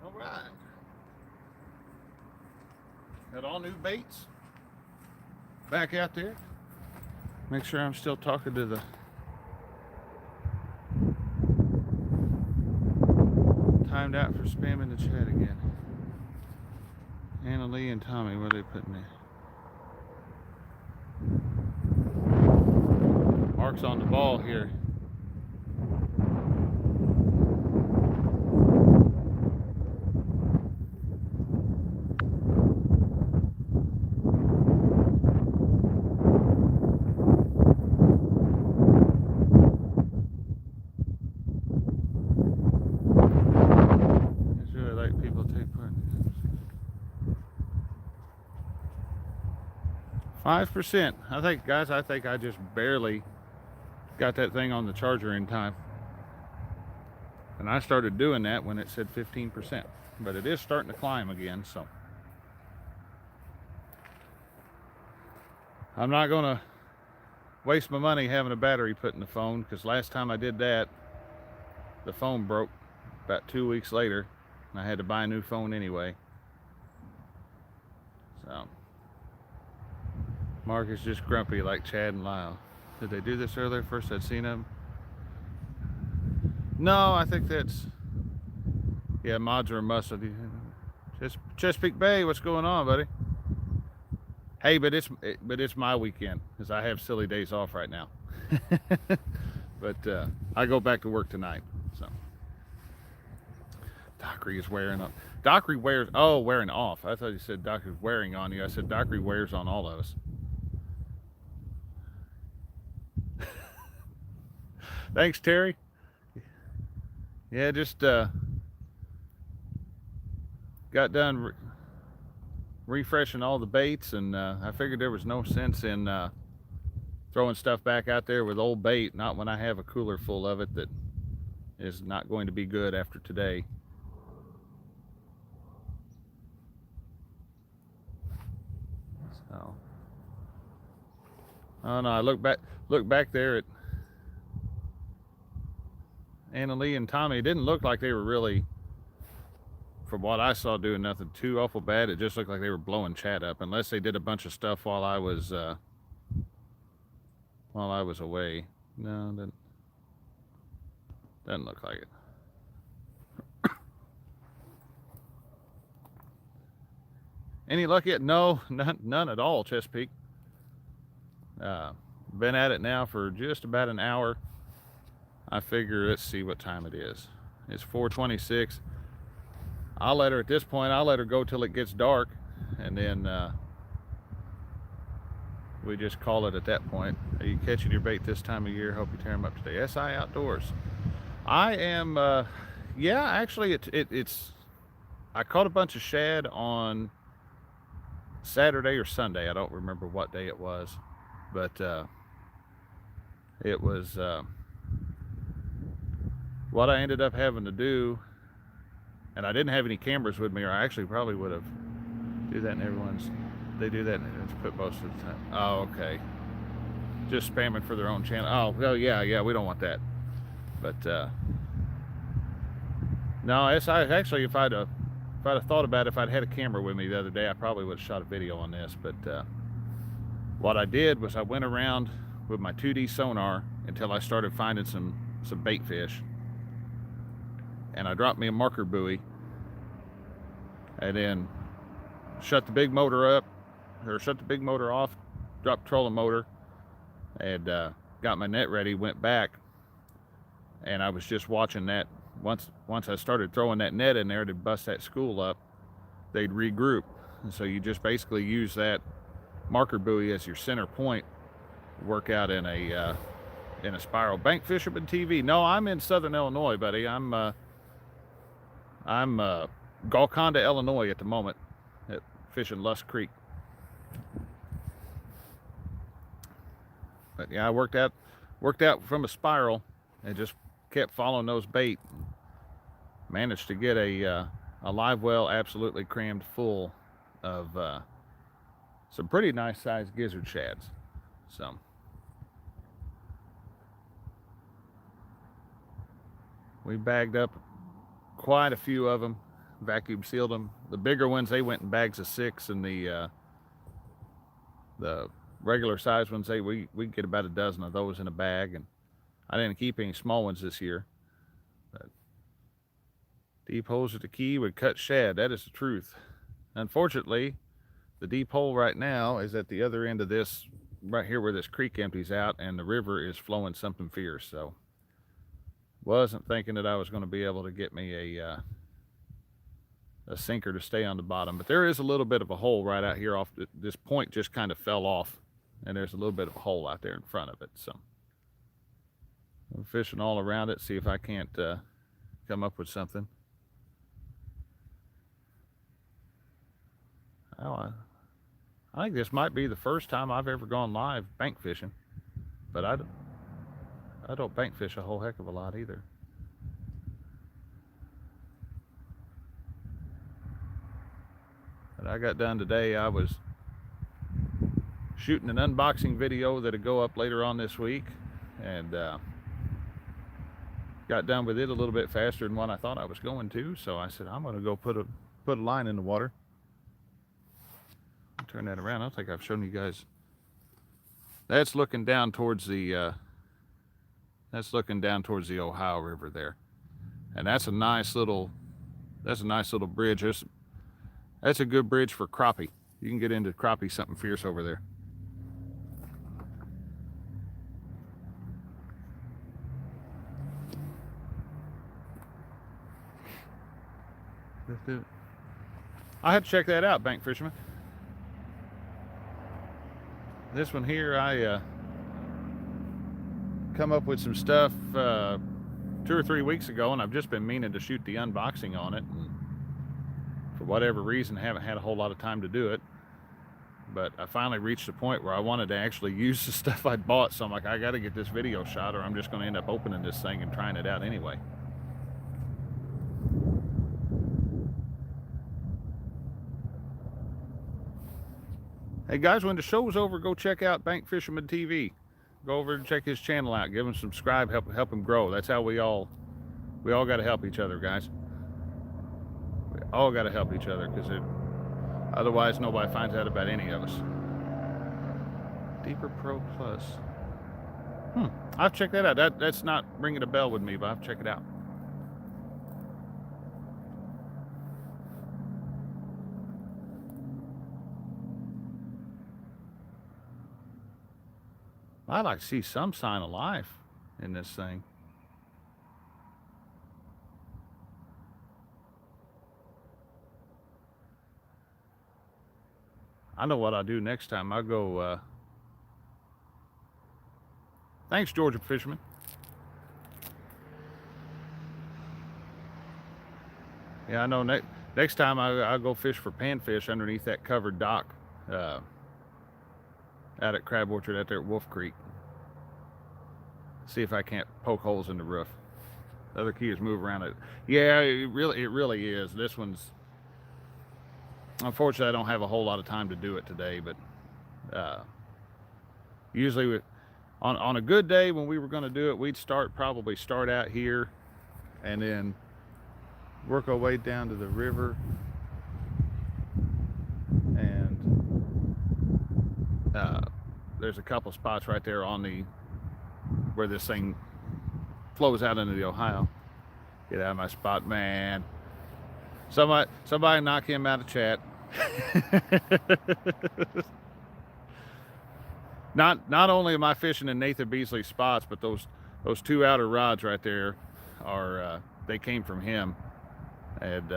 All right. Got all new baits back out there. Make sure I'm still talking to the timed out for spamming the chat again. Anna Lee and Tommy, what are they putting there? Mark's on the ball here. I really like people take part in this. 5%. I think, guys, I think I just barely got that thing on the charger in time. And I started doing that when it said 15%. But it is starting to climb again, so. I'm not going to waste my money having a battery put in the phone, because last time I did that, the phone broke about 2 weeks later, and I had to buy a new phone anyway. So. Mark is just grumpy like Chad and Lyle. Did they do this earlier? First I'd seen them. No, I think that's, yeah, mods are a must. Chesapeake Bay, what's going on, buddy? Hey, but it's my weekend, because I have silly days off right now. But I go back to work tonight. So Dockery is wearing up. Dockery wears, oh, wearing off. I thought you said Dockery's wearing on you. I said Dockery wears on all of us. Thanks, Terry. Yeah, just got done refreshing all the baits, and I figured there was no sense in throwing stuff back out there with old bait, not when I have a cooler full of it that is not going to be good after today. So, oh no, I look back there at Anna Lee and Tommy. It didn't look like they were really, from what I saw, doing nothing too awful bad. It just looked like they were blowing Chad up, unless they did a bunch of stuff while I was away. No, doesn't look like it. Any luck yet? No, none at all, Chesapeake. Been at it now for just about an hour. I figure, let's see what time it is. It's 4:26. I'll let her, at this point, I'll let her go till it gets dark, and then we just call it at that point. Are you catching your bait this time of year? Hope you tear them up today. SI Outdoors. I am, yeah, actually, it's, I caught a bunch of shad on Saturday or Sunday. I don't remember what day it was, but it was what I ended up having to do. And I didn't have any cameras with me, or I actually probably would have do that. And they do that and it's put most of the time. Oh, okay. Just spamming for their own channel. Oh, well, yeah, we don't want that. But no, it's actually if I'd have thought about it, if I'd had a camera with me the other day, I probably would have shot a video on this. But what I did was I went around with my 2D sonar until I started finding some bait fish, and I dropped me a marker buoy, and then shut the big motor up, or shut the big motor off, dropped the trolling motor, and got my net ready, went back, and I was just watching that. Once I started throwing that net in there to bust that school up, they'd regroup. And so you just basically use that marker buoy as your center point, work out in a spiral. Bank Fisherman TV. No, I'm in Southern Illinois, buddy. I'm Golconda, Illinois at the moment, at fishing Lusk Creek. But yeah, I worked out from a spiral and just kept following those bait. Managed to get a live well absolutely crammed full of some pretty nice sized gizzard shads. So we bagged up quite a few of them, vacuum sealed them. The bigger ones, they went in bags of 6, and the regular size ones, we get about a dozen of those in a bag. And I didn't keep any small ones this year. But deep holes at the key would cut shad. That is the truth. Unfortunately, the deep hole right now is at the other end of this, right here where this creek empties out, and the river is flowing something fierce. So wasn't thinking that I was going to be able to get me a sinker to stay on the bottom. But there is a little bit of a hole right out here off. This point just kind of fell off, and there's a little bit of a hole out there in front of it. So I'm fishing all around it, see if I can't come up with something. Oh, I think this might be the first time I've ever gone live bank fishing, but I don't bank fish a whole heck of a lot either. But I got done today. I was shooting an unboxing video that'll go up later on this week, and got done with it a little bit faster than what I thought I was going to. So I said I'm going to go put a line in the water. I'll turn that around. I don't think I've shown you guys. That's looking down towards the Ohio River there, and that's a nice little bridge. That's a good bridge for crappie. You can get into crappie something fierce over there. I had to check that out, bank fisherman. This one here, I come up with some stuff 2 or 3 weeks ago, and I've just been meaning to shoot the unboxing on it, and for whatever reason haven't had a whole lot of time to do it. But I finally reached a point where I wanted to actually use the stuff I'd bought, so I'm like, I got to get this video shot, or I'm just going to end up opening this thing and trying it out anyway. Hey guys, when the show's over, go check out Bank Fisherman TV. Go over and check his channel out. Give him a subscribe. Help him grow. That's how we all got to help each other, guys. We all got to help each other, because otherwise nobody finds out about any of us. Deeper Pro Plus. I've checked that out. That's not ringing a bell with me, but I've checked it out. I'd like to see some sign of life in this thing. I know what I'll do next time. I'll go, thanks, Georgia Fisherman. Yeah, I know next time I'll go fish for panfish underneath that covered dock uh, out at Crab Orchard out there at Wolf Creek. See if I can't poke holes in the roof. The other key is move around it. Yeah, it really is. This one's, unfortunately, I don't have a whole lot of time to do it today, but uh, usually on a good day when we were going to do it, we'd probably start out here and then work our way down to the river, and there's a couple spots right there on the where this thing flows out into the Ohio. Get out of my spot, man. Somebody knock him out of chat. Not only am I fishing in Nathan Beasley's spots, but those two outer rods right there are they came from him, and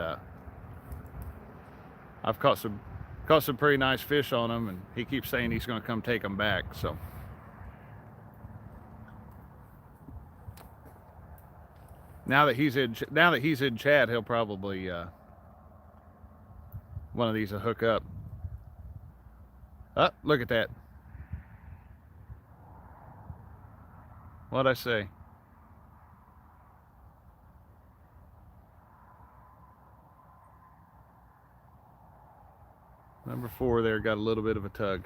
I've caught some pretty nice fish on them, and he keeps saying he's going to come take them back. So now that he's in Chad, he'll probably one of these will hook up. Oh, look at that. What'd I say? Number 4 there got a little bit of a tug.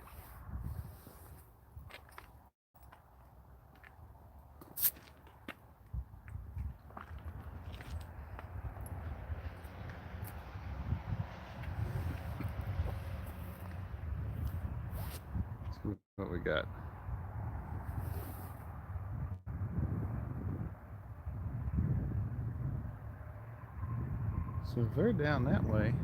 Let's see what we got. So if they're down that way,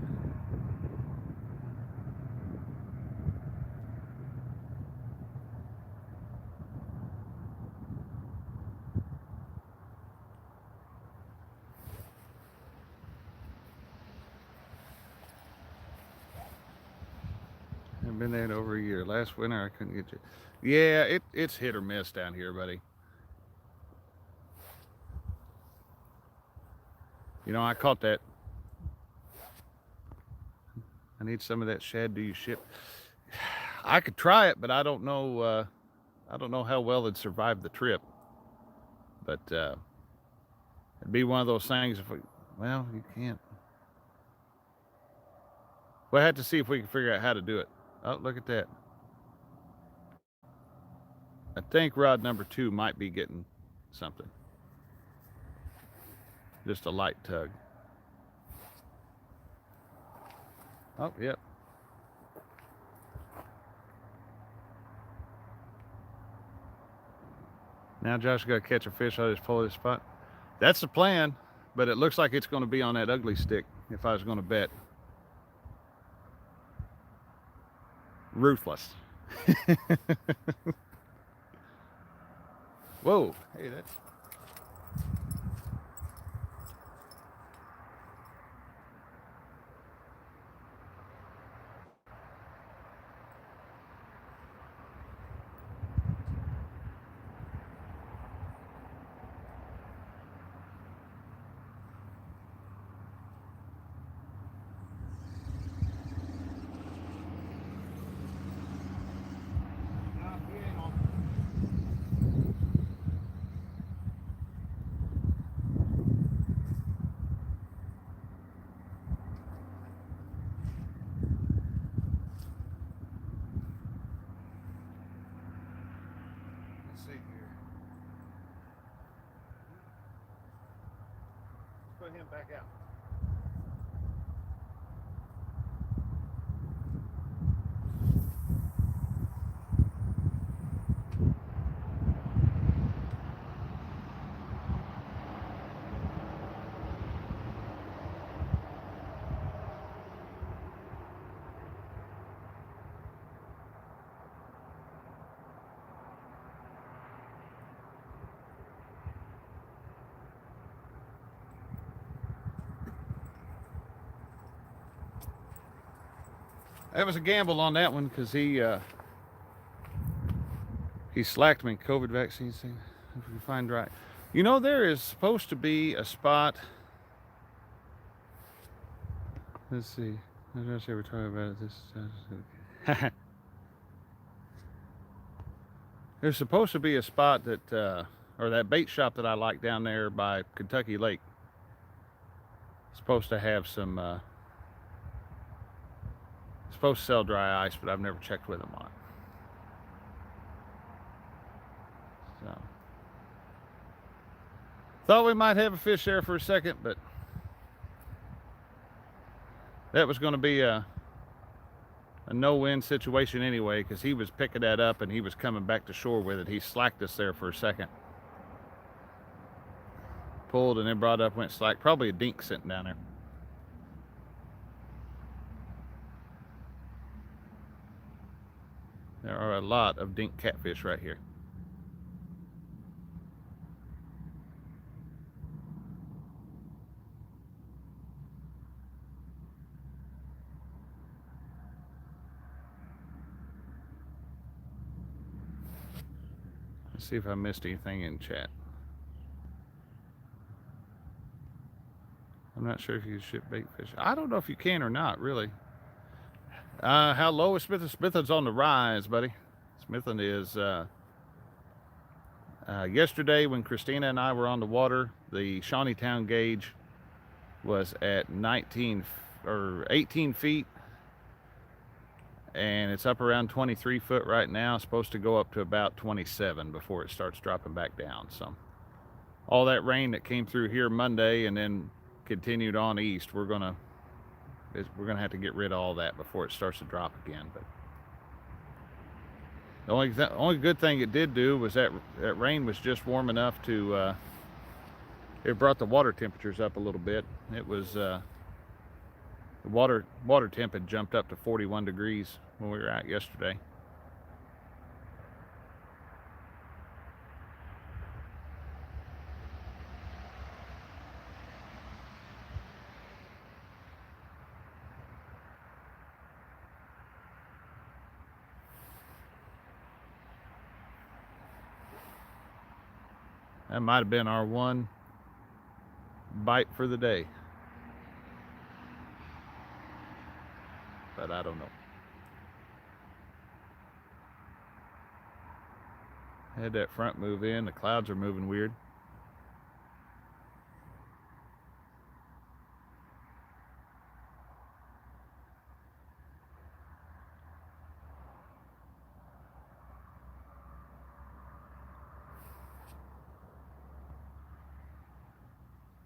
I've been there in over a year. Last winter I couldn't get you. Yeah, it's hit or miss down here, buddy. You know, I caught that. I need some of that shad. Do you ship? I could try it, but I don't know. I don't know how well it'd survive the trip. But it'd be one of those things. Well, you can't. We'll have to see if we can figure out how to do it. Oh, look at that. I think rod number 2 might be getting something. Just a light tug. Oh, yep. Now Josh got to catch a fish on his pull this spot. That's the plan, but it looks like it's going to be on that ugly stick if I was going to bet. Ruthless. Whoa. Hey, that's... Put him back out. That was a gamble on that one because he slacked me. COVID vaccine thing. If we find right, you know, there is supposed to be a spot. Let's see. I'm not sure we're talking about it. There's supposed to be a spot that, or that bait shop that I like down there by Kentucky Lake. Supposed to have some, supposed to sell dry ice, but I've never checked with them on it. So, thought we might have a fish there for a second, but that was going to be a no-win situation anyway, because he was picking that up and he was coming back to shore with it. He slacked us there for a second. Pulled and then brought up, went slack. Probably a dink sitting down there. There are a lot of dink catfish right here. Let's see if I missed anything in chat. I'm not sure if you ship bait fish. I don't know if you can or not, really. How low is Smithland? Smithland's on the rise, buddy. Smithland is, yesterday when Christina and I were on the water, the Shawneetown gauge was at 19 or 18 feet. And it's up around 23 foot right now. It's supposed to go up to about 27 before it starts dropping back down. So all that rain that came through here Monday and then continued on east, we're gonna have to get rid of all that before it starts to drop again. But the only good thing it did do was that rain was just warm enough to it brought the water temperatures up a little bit. It was the water temp had jumped up to 41 degrees when we were out yesterday. That might have been our one bite for the day. But I don't know. Had that front move in. The clouds are moving weird.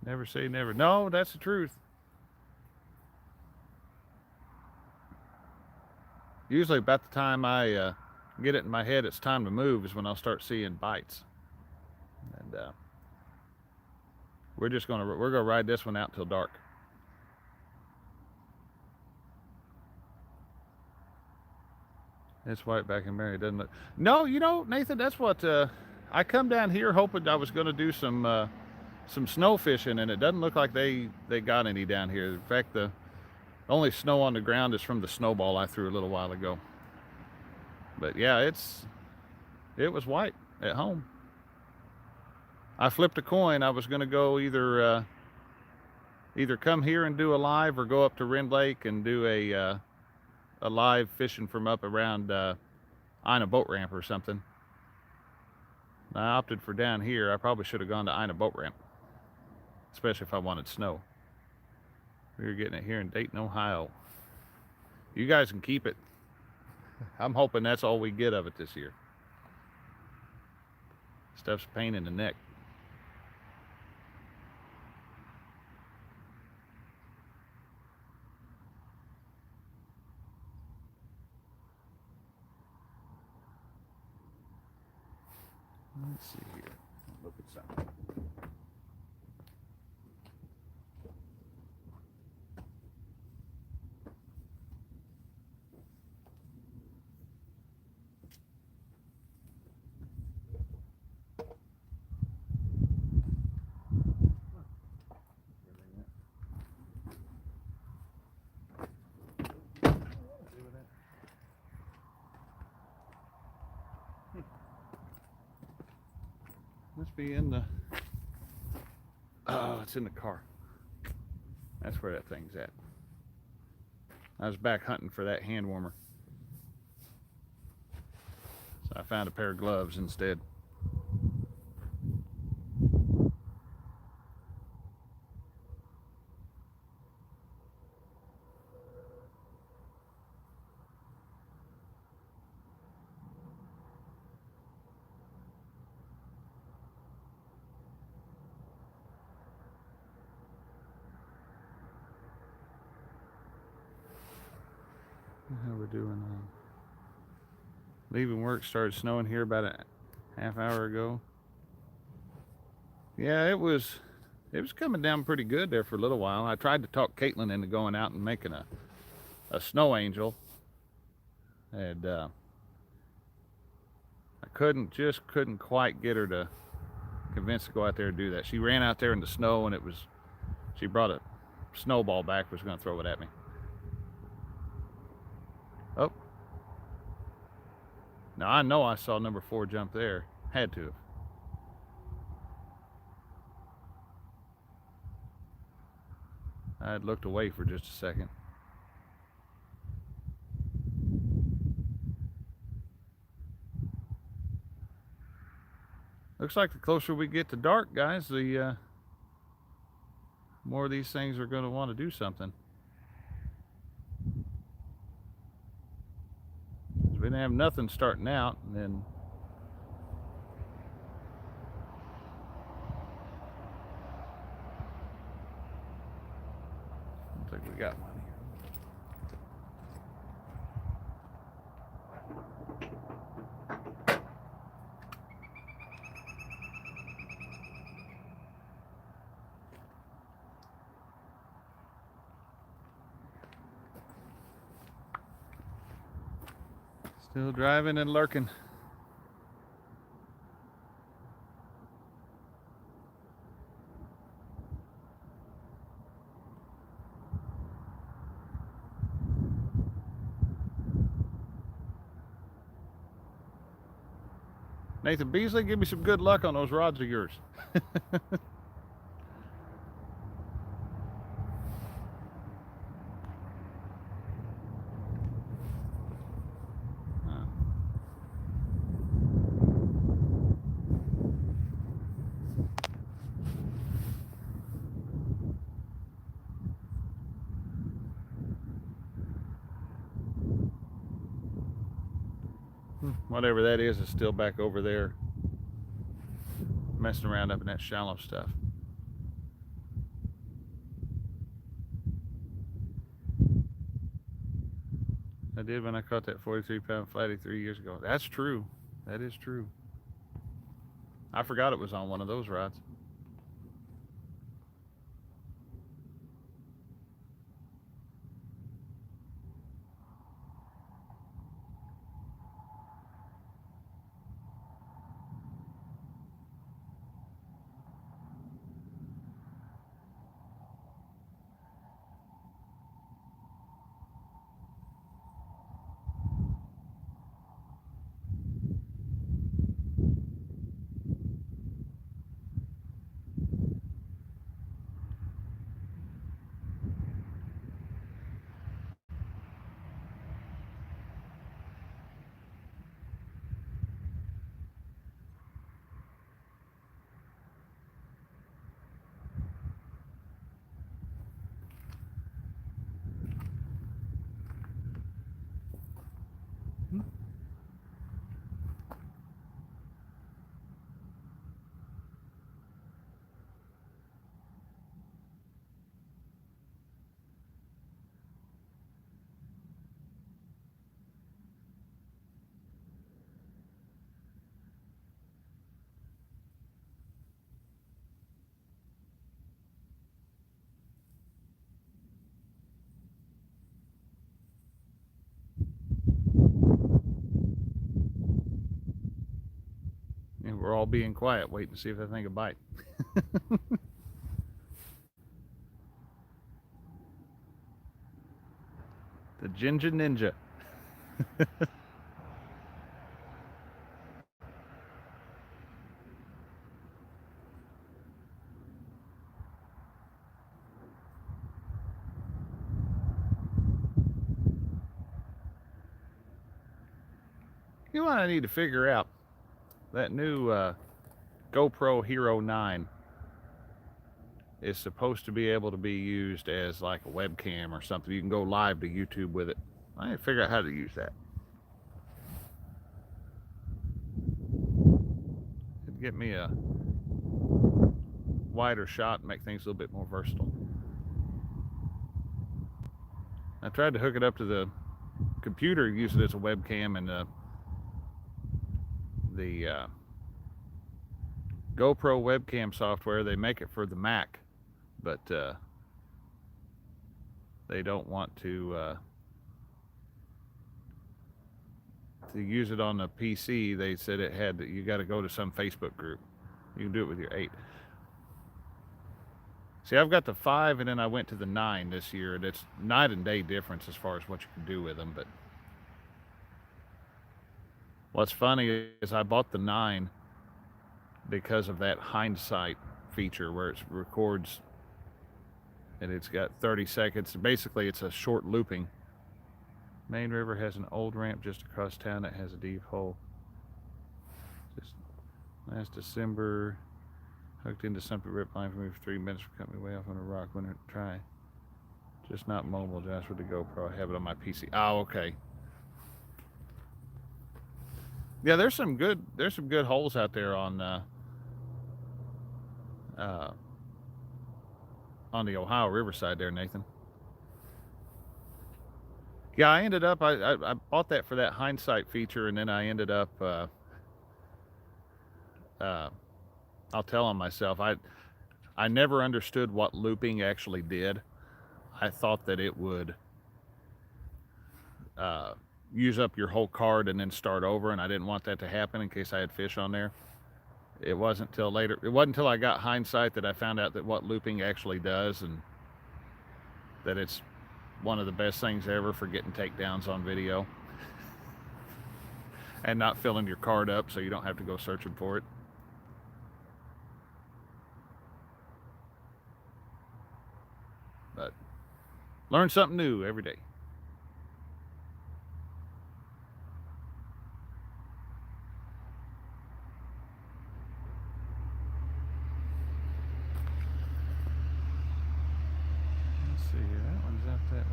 Never say never. No, that's the truth. Usually about the time I get it in my head it's time to move is when I'll start seeing bites. And we're gonna ride this one out till dark. It's white back in Mary, doesn't it? No, you know, Nathan, that's what I come down here hoping I was gonna do some snow fishing, and it doesn't look like they got any down here. In fact, the only snow on the ground is from the snowball I threw a little while ago. But yeah, it was white at home. I flipped a coin. I was going to go either come here and do a live or go up to Rend Lake and do a live fishing from up around Ina Boat Ramp or something. I opted for down here. I probably should have gone to Ina Boat Ramp, especially if I wanted snow. We were getting it here in Dayton, Ohio. You guys can keep it. I'm hoping that's all we get of it this year. Stuff's a pain in the neck. Let's see here. Look at something. Must be in the, oh, it's in the car. That's where that thing's at. I was back hunting for that hand warmer. I found a pair of gloves instead. How we're doing? Leaving work, started snowing here about a half hour ago. Yeah, it was coming down pretty good there for a little while. I tried to talk Caitlin into going out and making a snow angel, and I couldn't quite get her to convince to go out there and do that. She ran out there in the snow, and she brought a snowball back, was going to throw it at me. Oh, now I know I saw number 4 jump there. Had to have. I had looked away for just a second. Looks like the closer we get to dark, guys, the more of these things are going to want to do something. We didn't have nothing starting out, and then I think we got one here. Still driving and lurking. Nathan Beasley, give me some good luck on those rods of yours. Whatever that is still back over there messing around up in that shallow stuff. I did when I caught that 43-pound flatty 3 years ago. That's true. That is true. I forgot it was on one of those rods. And we're all being quiet, waiting to see if that thing will bite. The Ginger Ninja. You know what I need to figure out? That new GoPro Hero 9 is supposed to be able to be used as like a webcam or something. You can go live to YouTube with it. I need to figure out how to use that. It'd get me a wider shot and make things a little bit more versatile. I tried to hook it up to the computer, use it as a webcam, and the GoPro webcam software, they make it for the Mac, but they don't want to use it on the PC. They said it had you got to go to some Facebook group. You can do it with your 8. See, I've got the 5, and then I went to the 9 this year, and it's night and day difference as far as what you can do with them. But what's funny is I bought the 9 because of that hindsight feature where it records, and it's got 30 seconds. Basically, it's a short looping. Main River has an old ramp just across town that has a deep hole. Just last December, hooked into something rip line for me for 3 minutes, cut me way off on a rock. When I try, just not mobile, just with the GoPro. I have it on my PC. Oh, okay. Yeah, there's some good holes out there on the Ohio Riverside there, Nathan. Yeah, I ended up, I bought that for that hindsight feature, and then I ended up, I'll tell on myself, I never understood what looping actually did. I thought that it would use up your whole card and then start over, and I didn't want that to happen in case I had fish on there. It wasn't until later, it wasn't until I got hindsight that I found out that what looping actually does, and that it's one of the best things ever for getting takedowns on video and not filling your card up so you don't have to go searching for it. But learn something new every day. Let's see here. That one's out that way.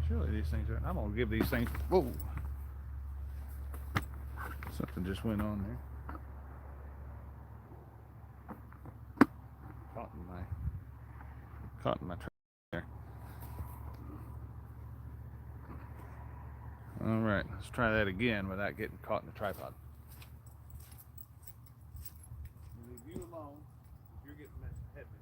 Surely these things are. I'm gonna give these things. Whoa! Something just went on there. Caught in my trap there. All right, let's try that again without getting caught in the tripod. Leave you alone. You're getting that headwind.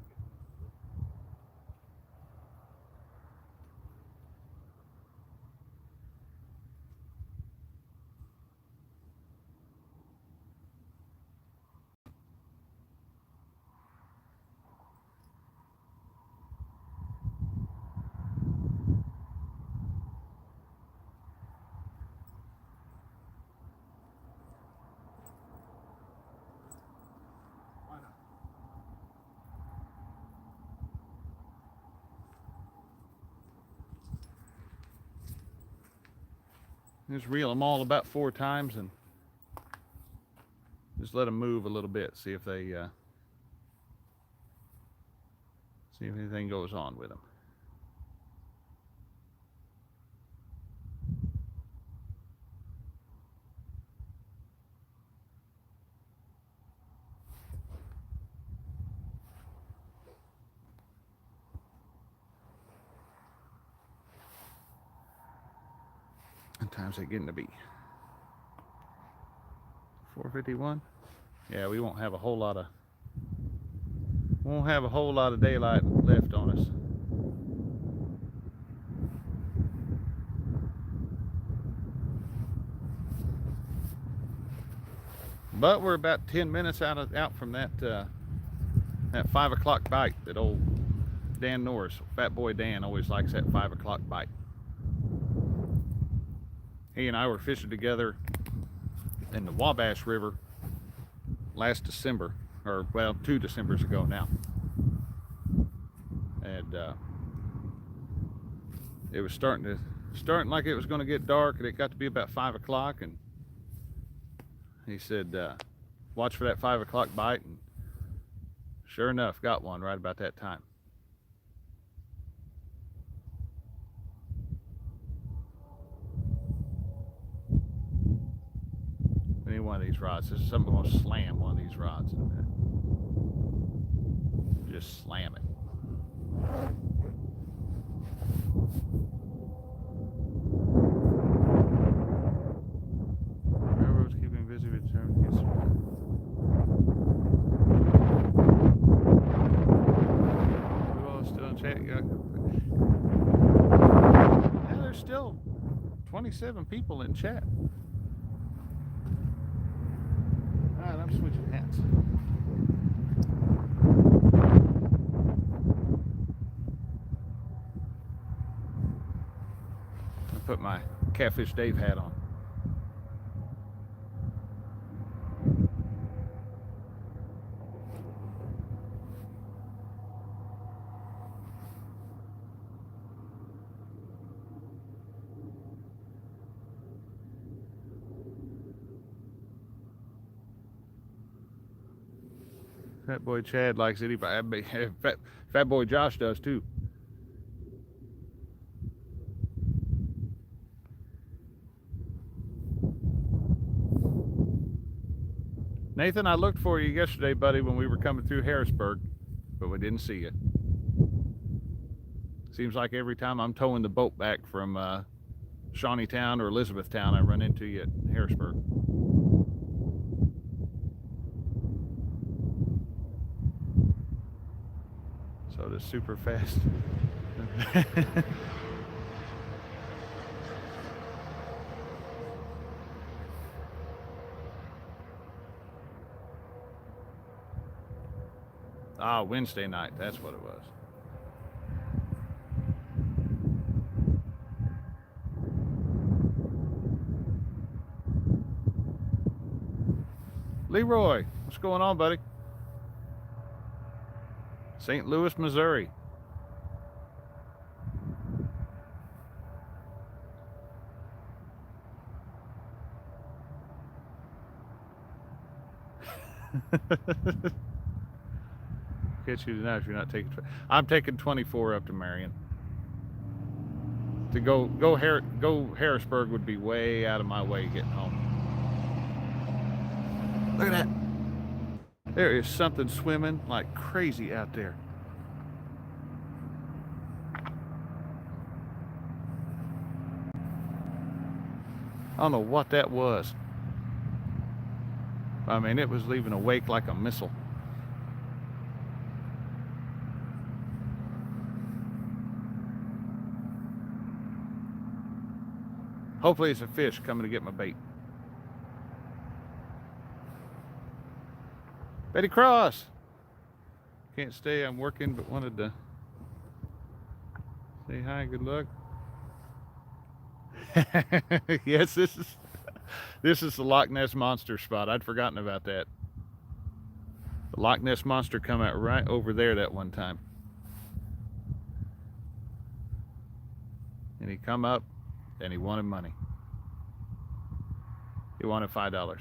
Just reel them all about 4 times and just let them move a little bit. See if they, see if anything goes on with them. What time's it getting to be? 4:51. Yeah, we won't have a whole lot of daylight left on us. But we're about 10 minutes out from that 5 o'clock bite that old Dan Norris, Fat Boy Dan, always likes that 5 o'clock bite. He and I were fishing together in the Wabash River last December, or well, 2 Decembers ago now. And it was starting to starting like it was going to get dark, and it got to be about 5 o'clock, and he said, "Watch for that 5 o'clock bite." And sure enough, got one right about that time. Any one of these rods. This is something I'm going to slam one of these rods in a minute. Just slam it. Railroads keeping busy with term. We're all still in chat. Yeah, there's still 27 people in chat. All right, I'm switching hats. I put my Catfish Dave hat on. Fat Boy Chad likes anybody. Fat Boy Josh does too. Nathan, I looked for you yesterday, buddy, when we were coming through Harrisburg, but we didn't see you. Seems like every time I'm towing the boat back from Shawneetown or Elizabethtown, I run into you at Harrisburg. So does super fast. Wednesday night. That's what it was. Leroy, what's going on, buddy? St. Louis, Missouri. Catch you tonight if you're not taking. I'm taking 24 up to Marion. To go Harrisburg would be way out of my way getting home. Look at that. There is something swimming like crazy out there. I don't know what that was. I mean, it was leaving a wake like a missile. Hopefully it's a fish coming to get my bait. Betty Cross. Can't stay, I'm working, but wanted to say hi, good luck. Yes, this is the Loch Ness Monster spot. I'd forgotten about that. The Loch Ness Monster come out right over there that one time. And he come up and he wanted money. He wanted $5.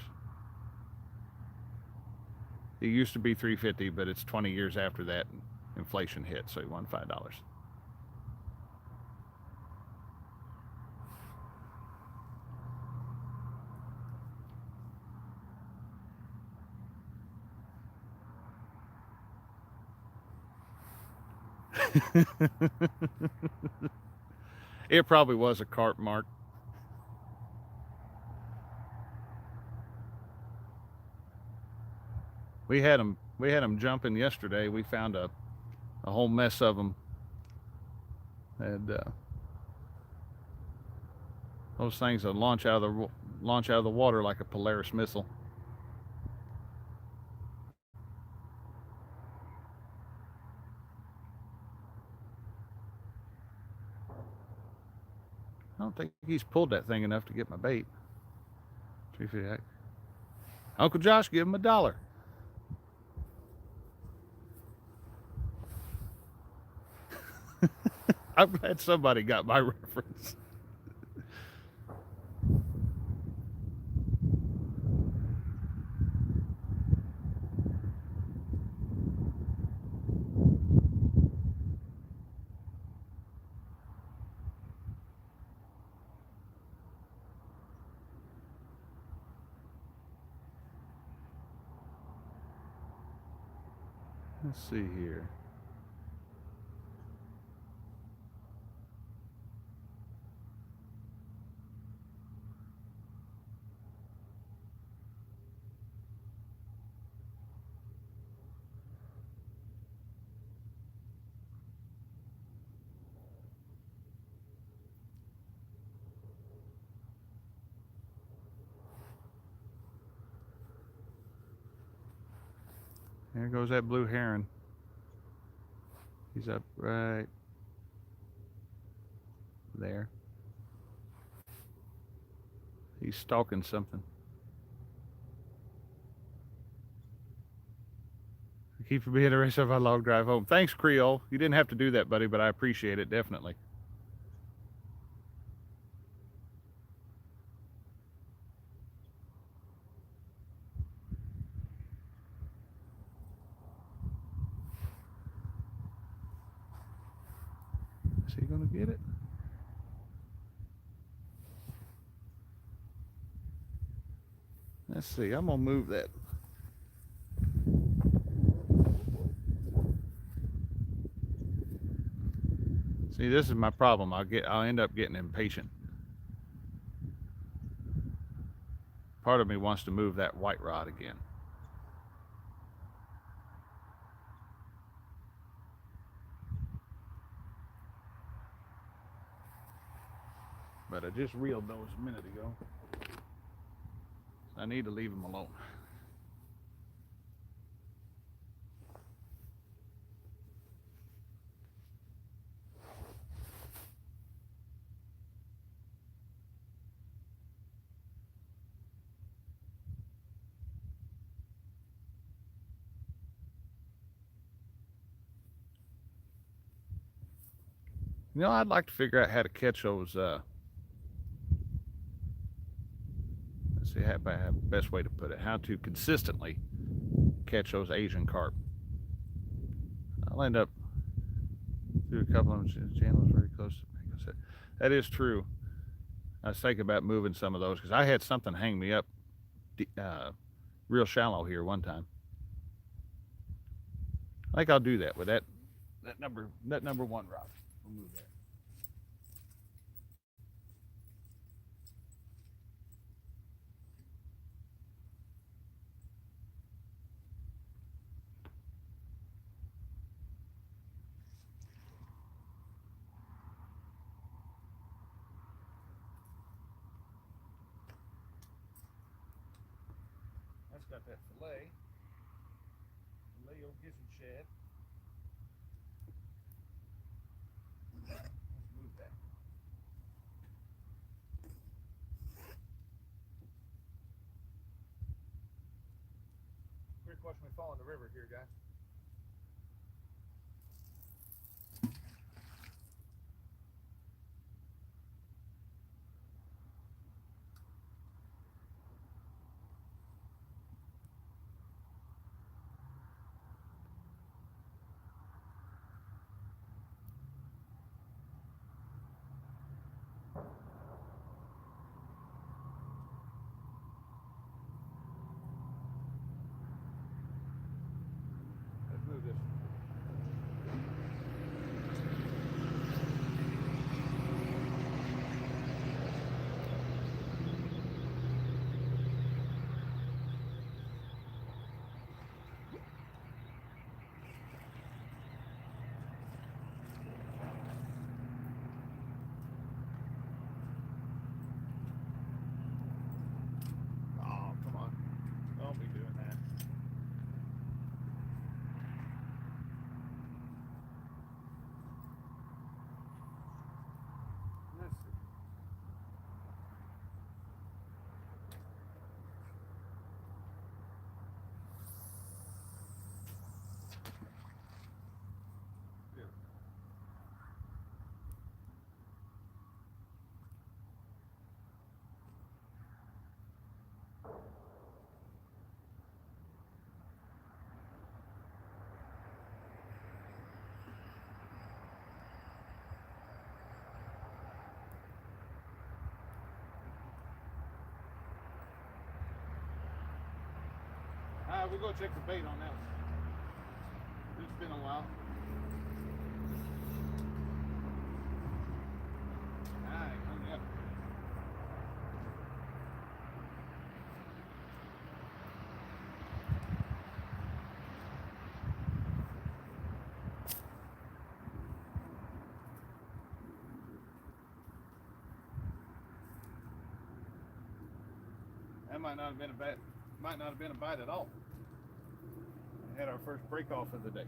It used to be $3.50, but it's 20 years after that and inflation hit, so he won $5. It probably was a carp, Mark. We had them jumping yesterday. We found a whole mess of them. And those things that launch out of the water like a Polaris missile. I don't think he's pulled that thing enough to get my bait. Uncle Josh, give him $1. I'm glad somebody got my reference. Let's see here. There goes that blue heron. He's up right there. He's stalking something. Keep for being the rest of our long drive home. Thanks, Creole. You didn't have to do that, buddy, but I appreciate it, definitely. Is he going to get it? Let's see. I'm going to move that. See, this is my problem. I'll end up getting impatient. Part of me wants to move that white rod again. But I just reeled those a minute ago. I need to leave them alone. You know, I'd like to figure out how to catch those. Let's see how the best way to put it. How to consistently catch those Asian carp. I'll end up through a couple of them. Channel is very close. That is true. I was thinking about moving some of those because I had something hang me up real shallow here one time. I think I'll do that with that number one rod. We'll move that. That's got that fillet. Filet old gizzard shad. Let's move that. Quick, watch me fall in the river here, guys. Let's move this. Oh, come on. Don't be doing that. Let's see. All right, we'll go check the bait on that one. been a while. Alright, coming up. That might not have been a bad, might not have been a bite at all. We had our first break off of the day.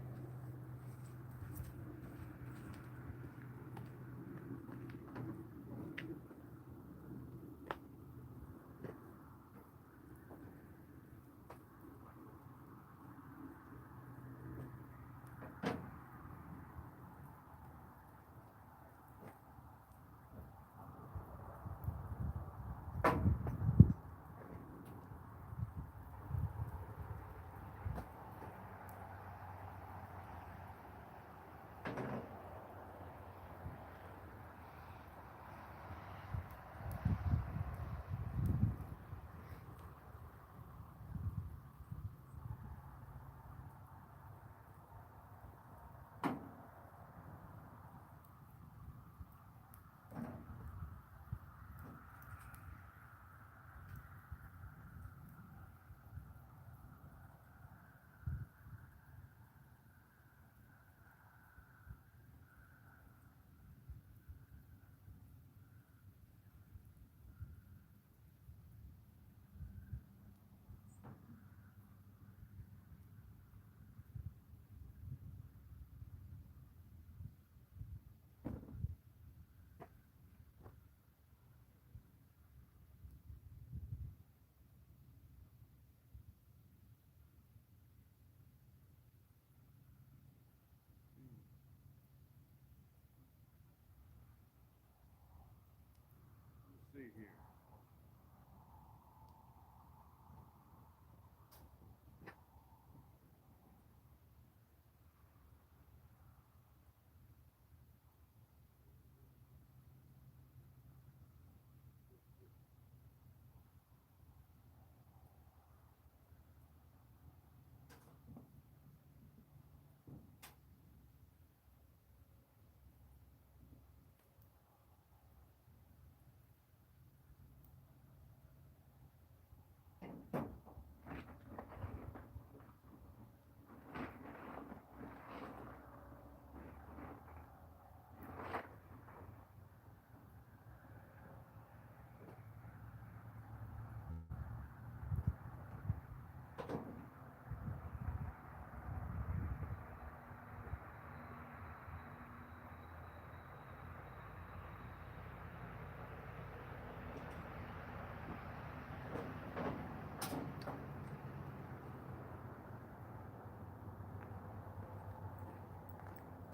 Let's see here.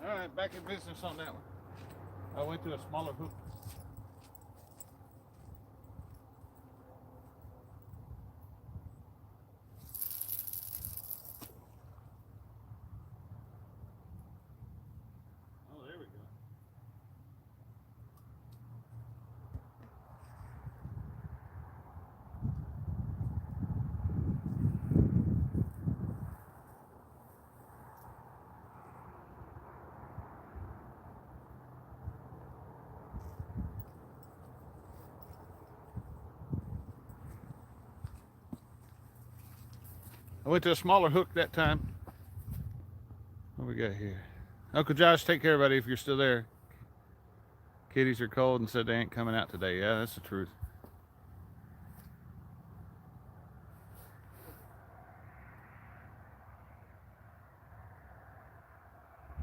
All right, back in business on that one. I went to a smaller hook. Oh, there we go. I went to a smaller hook that time. What we got here? Uncle Josh, take care, buddy, if you're still there. Kitties are cold and said they ain't coming out today. Yeah, that's the truth.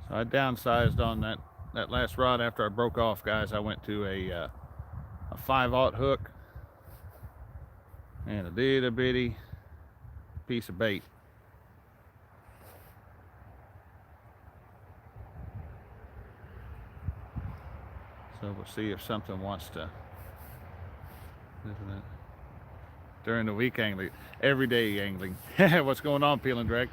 So I downsized on that last rod after I broke off, guys. I went to a 5/0 hook and a little bitty piece of bait. So we'll see if something wants to. During the week angling, everyday angling. What's going on, Peel and Drag?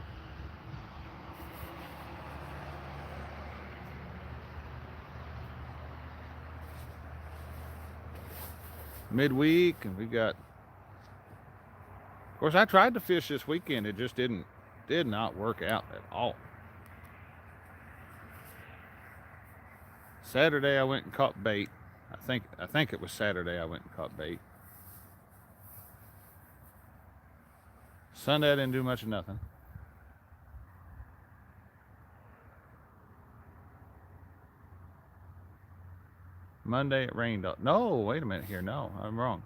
Midweek, and we got. Of course, I tried to fish this weekend. It just did not work out at all. Saturday I went and caught bait. I think it was Saturday I went and caught bait. Sunday I didn't do much of nothing. Monday it rained. No, wait a minute here. No, I'm wrong.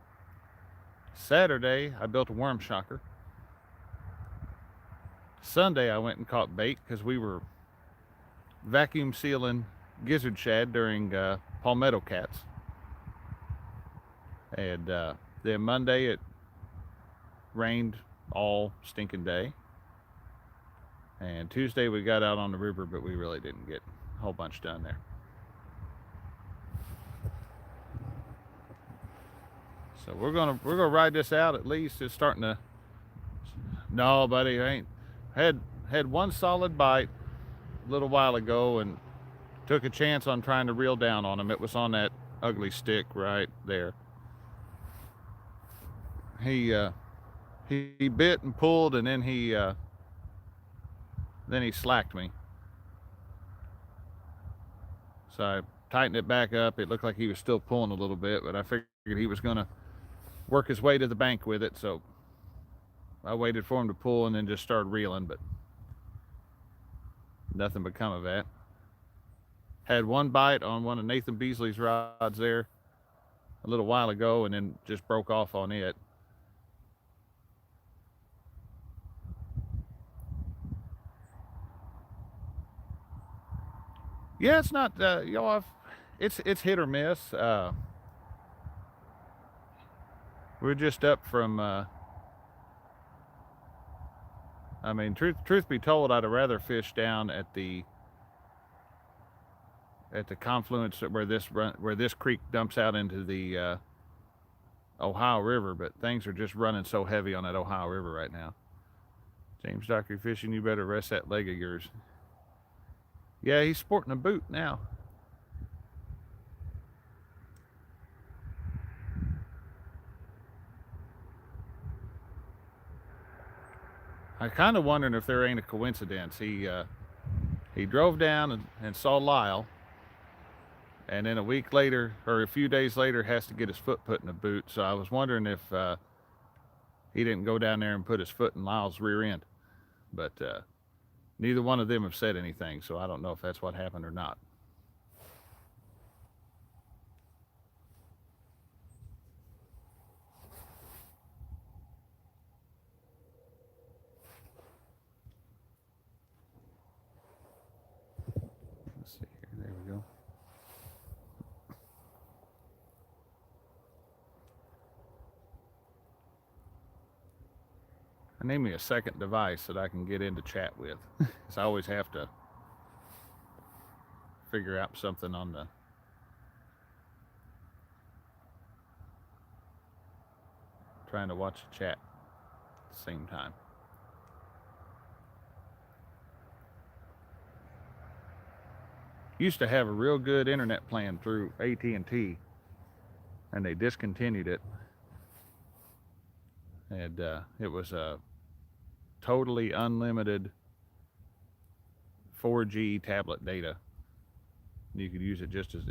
Saturday I built a worm shocker. Sunday I went and caught bait because we were vacuum sealing gizzard shad during palmetto cats. And then Monday it rained all stinking day. And Tuesday we got out on the river, but we really didn't get a whole bunch done there. So we're gonna ride this out at least. It's starting to. No, buddy, I ain't had one solid bite a little while ago and took a chance on trying to reel down on him. It was on that ugly stick right there. He bit and pulled, and then he slacked me. So I tightened it back up. It looked like he was still pulling a little bit, but I figured he was gonna work his way to the bank with it, so I waited for him to pull and then just started reeling, but nothing but come of that. Had one bite on one of Nathan Beasley's rods there a little while ago and then just broke off on it. Yeah, it's not, it's hit or miss. We're just up from, I mean, truth be told, I'd have rather fish down at the confluence where this creek dumps out into the Ohio River, but things are just running so heavy on that Ohio River right now. James Dockery Fishing, you better rest that leg of yours. Yeah, he's sporting a boot now. I'm kind of wondering if there ain't a coincidence. He drove down and saw Lyle, and then a week later or a few days later has to get his foot put in a boot. So I was wondering if he didn't go down there and put his foot in Lyle's rear end, but neither one of them have said anything, so I don't know if that's what happened or not. Let's see here. There we go. I need me a second device that I can get into chat with, because I always have to figure out something on the trying to watch the chat at the same time. Used to have a real good internet plan through AT&T, and they discontinued it. And it was a totally unlimited 4G tablet data. You could use it just as,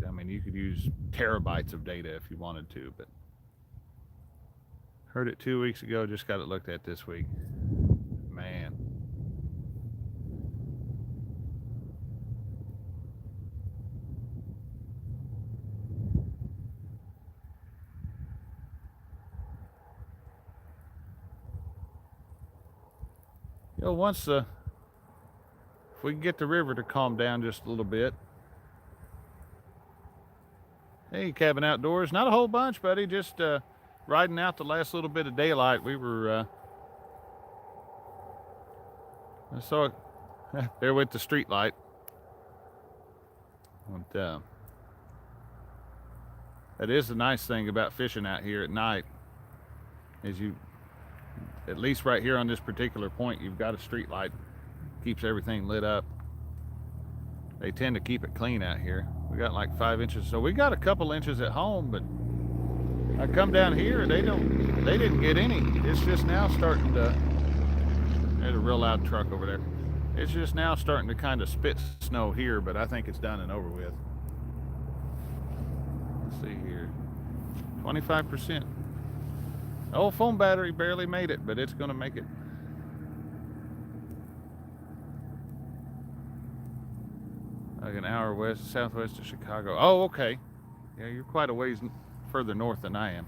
I mean, you could use terabytes of data if you wanted to, but heard it 2 weeks ago, just got it looked at this week. Man. You know, once if we can get the river to calm down just a little bit. Hey, Cabin Outdoors, not a whole bunch, buddy, just riding out the last little bit of daylight. We were I saw it there with the street light. But, that is the nice thing about fishing out here at night, is you, at least right here on this particular point, you've got a street light, keeps everything lit up. They tend to keep it clean out here. We got like 5 inches, so we got a couple inches at home, but I come down here and they didn't get any. It's just now starting to, there's a real loud truck over there. It's just now starting to kind of spit snow here, but I think it's done and over with. see here. 25%. Oh, phone battery barely made it, but it's going to make it. Like an hour southwest of Chicago. Oh, okay. Yeah, you're quite a ways further north than I am.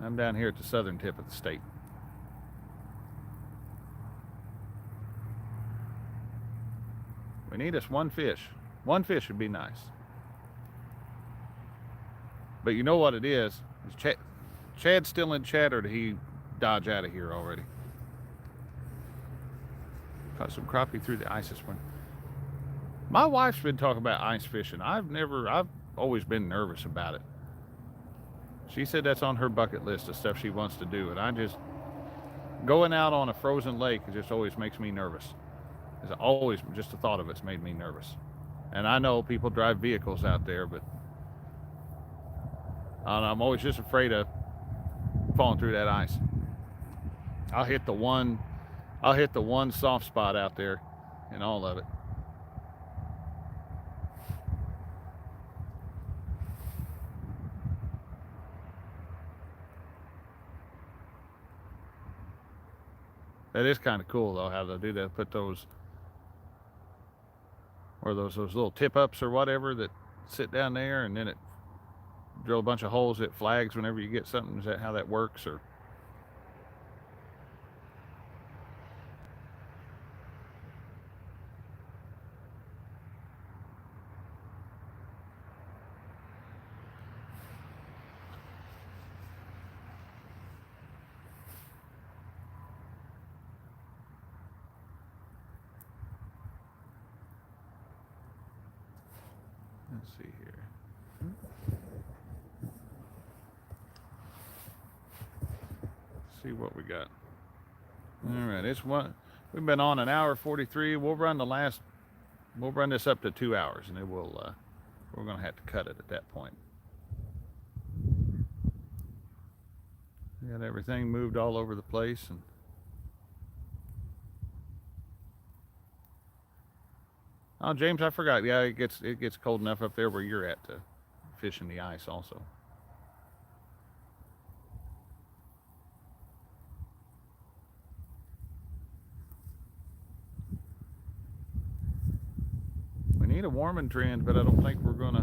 I'm down here at the southern tip of the state. We need us one fish. One fish would be nice. But you know what it is? Chad's still in chat, or did he dodge out of here already? Caught some crappie through the ice this morning. My wife's been talking about ice fishing. I've always been nervous about it. She said that's on her bucket list of stuff she wants to do, and going out on a frozen lake, it just always makes me nervous. It's always, just the thought of it's made me nervous. And I know people drive vehicles out there, but I'm always just afraid of falling through that ice. I'll hit the one soft spot out there in all of it. That is kind of cool though, how they do that. Put those little tip ups or whatever that sit down there, and then it drill a bunch of holes, it flags whenever you get something. Is that how that works? Or let's see here. See what we got. All right, we've been on an hour 43. We'll run this up to 2 hours, and then we're going to have to cut it at that point. We got everything moved all over the place, and oh, James, I forgot. Yeah, it gets cold enough up there where you're at to fish in the ice also. We need a warming trend, but I don't think there's one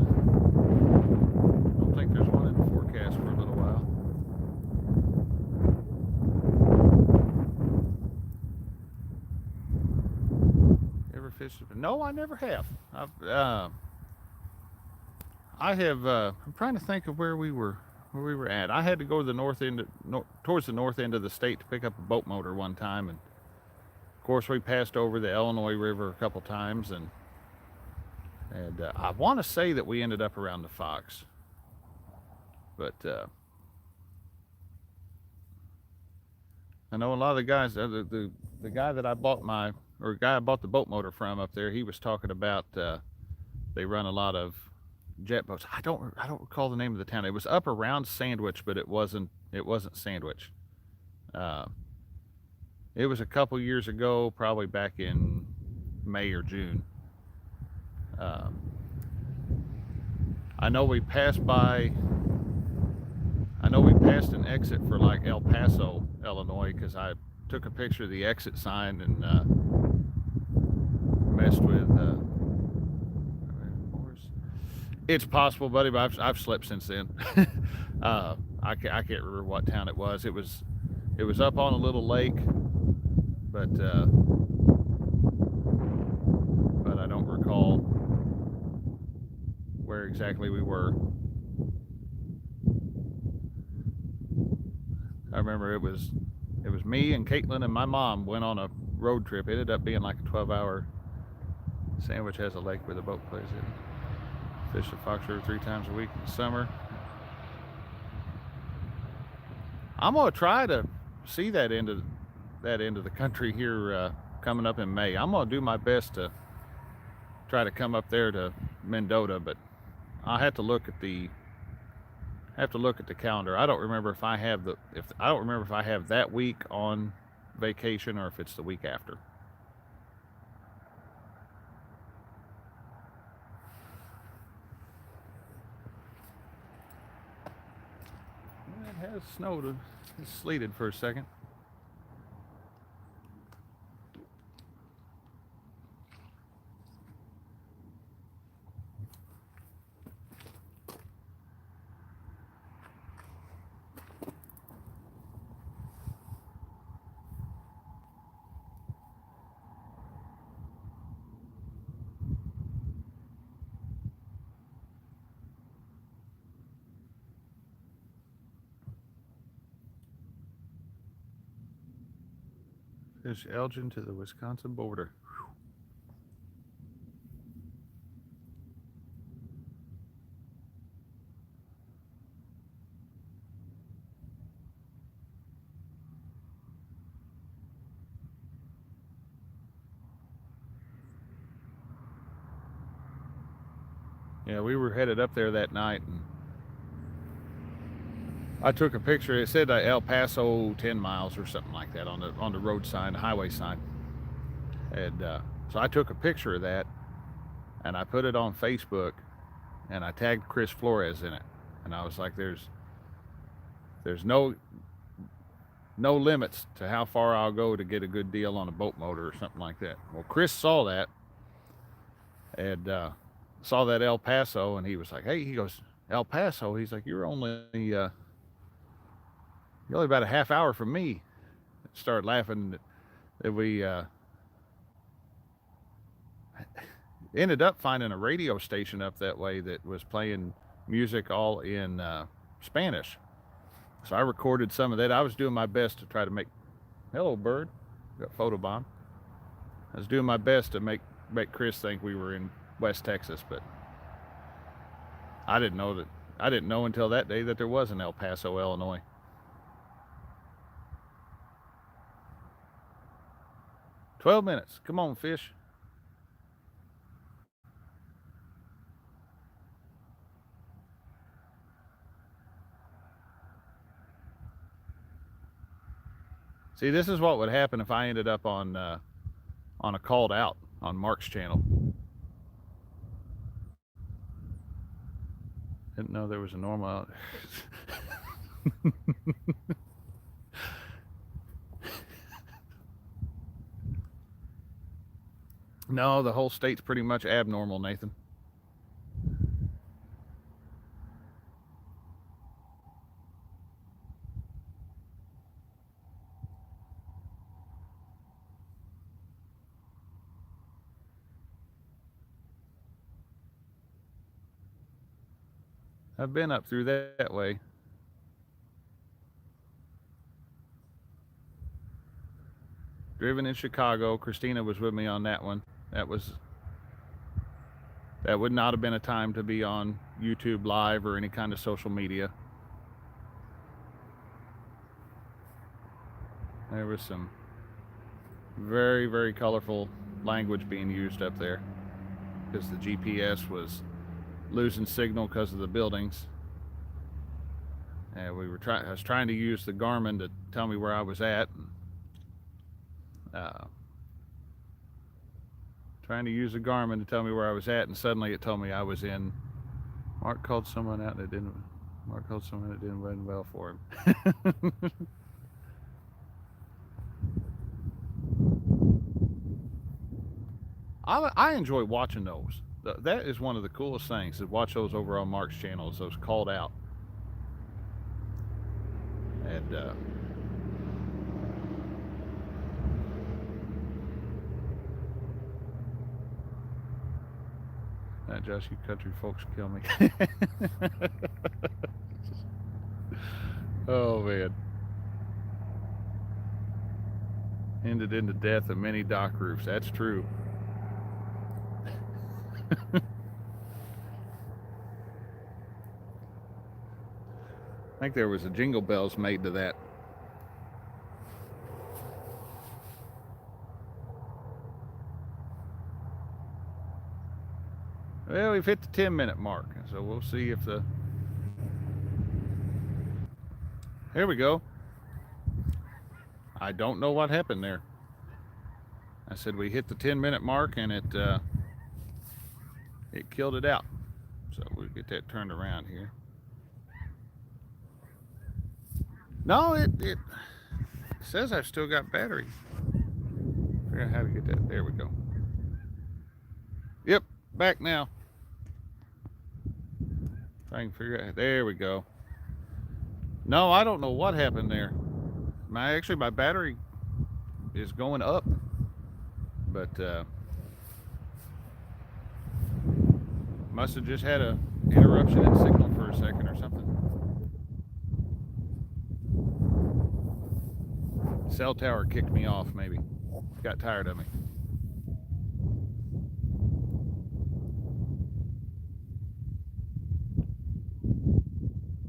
in the forecast for a little while. Ever fished? No, I never have. I have. I'm trying to think of where we were at. I had to go to the towards the north end of the state to pick up a boat motor one time, and of course we passed over the Illinois River a couple times, and I want to say that we ended up around the Fox, but I know a lot of the guys. The guy that I bought the boat motor from up there, he was talking about they run a lot of jet boats. I don't recall the name of the town. It was up around Sandwich, but it wasn't Sandwich. It was a couple years ago, probably back in May or June. I know we passed an exit for like El Paso, Illinois, because I took a picture of the exit sign and messed with. It's possible, buddy, but I've slept since then. I can't remember what town it was. It was up on a little lake, but I don't recall where exactly we were. I remember it was me and Caitlin and my mom went on a road trip. It ended up being like a 12-hour. Sandwich has a lake where the boat plays in. Fish the Fox River 3 times a week in the summer. I'm gonna try to see that end of the country here coming up in May. I'm gonna do my best to try to come up there to Mendota, but I have to look at the calendar. I don't remember if I have that week on vacation or if it's the week after. it snowed. It sleeted for a second. Fish Elgin to the Wisconsin border. Yeah, we were headed up there that night, and I took a picture. It said El Paso 10 miles or something like that on the road sign, the highway sign. And so I took a picture of that, and I put it on Facebook, and I tagged Chris Flores in it. And I was like, there's no limits to how far I'll go to get a good deal on a boat motor or something like that. Well, Chris saw that and saw that El Paso, and he was like, hey, he goes, El Paso. He's like, you're only about a half hour from me. Started laughing that we ended up finding a radio station up that way that was playing music all in Spanish. So I recorded some of that. I was doing my best to try to make. Hello, bird. Got photobomb. I was doing my best to make Chris think we were in West Texas, but I didn't know that. I didn't know until that day that there was an El Paso, Illinois. "12 minutes. Come on, fish." See, this is what would happen if I ended up on a called out on Mark's channel. Didn't know there was a normal. No, the whole state's pretty much abnormal, Nathan. I've been up through that way. Driven in Chicago. Christina was with me on that one. That would not have been a time to be on YouTube Live or any kind of social media. There was some very, very colorful language being used up there because the GPS was losing signal because of the buildings. And I was trying to use the Garmin to tell me where I was at. Trying to use the Garmin to tell me where I was at, and suddenly it told me I was in. Mark called someone out, and it didn't. Mark called someone that didn't run well for him. I enjoy watching those. That is one of the coolest things, to watch those over on Mark's channel, is those called out. And Josh, you country folks kill me. Oh, man. Ended in the death of many dock roofs. That's true. I think there was a Jingle Bells made to that. Well, we've hit the 10-minute mark, so we'll see if the. Here we go. I don't know what happened there. I said we hit the 10-minute mark, and it killed it out. So we'll get that turned around here. No, it says I've still got battery. Figure out how to get that. There we go. Yep, back now. If I can figure out. There we go. No, I don't know what happened there. My battery is going up, but must have just had a interruption in signal for a second or something. Cell tower kicked me off, maybe. Got tired of me.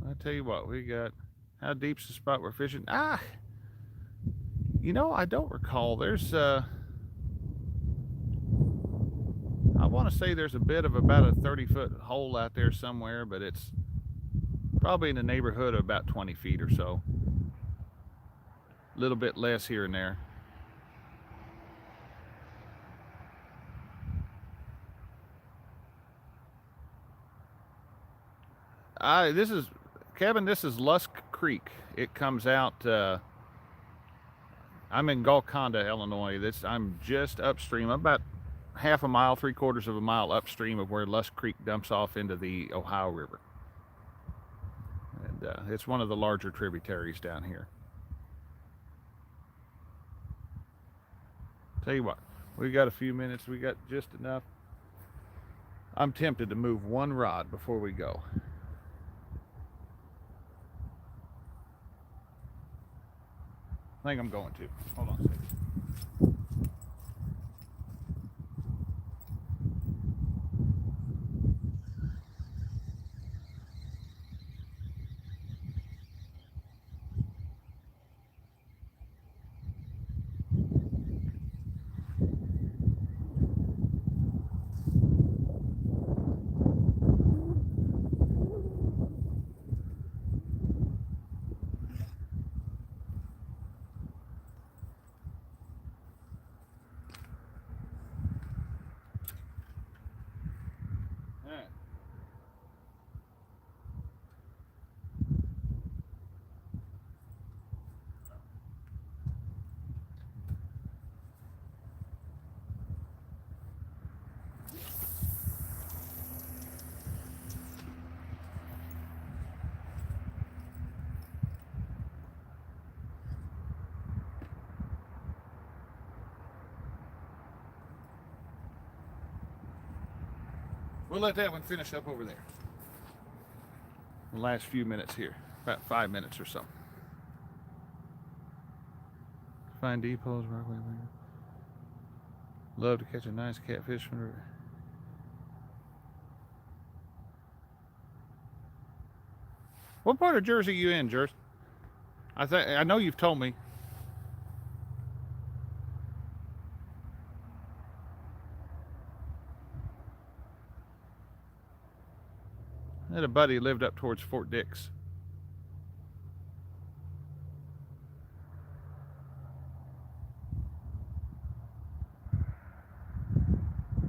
I tell you what, we got. How deep's the spot we're fishing? I don't recall. There's I want to say there's a bit of about a 30-foot hole out there somewhere, but it's probably in the neighborhood of about 20 feet or so. A little bit less here and there. This is Kevin. This is Lusk Creek. It comes out. I'm in Golconda, Illinois. I'm just upstream. I'm about half a mile, 3/4 of a mile upstream of where Lusk Creek dumps off into the Ohio River, and it's one of the larger tributaries down here. Tell you what, we got a few minutes. We got just enough. I'm tempted to move one rod before we go. I think I'm going to. Hold on a second. All right. We'll let that one finish up over there. The last few minutes here, about 5 minutes or so. Find depots, Rockaway. Love to catch a nice catfish from the river. What part of Jersey are you in, Jers? I know you've told me. I had a buddy who lived up towards Fort Dix.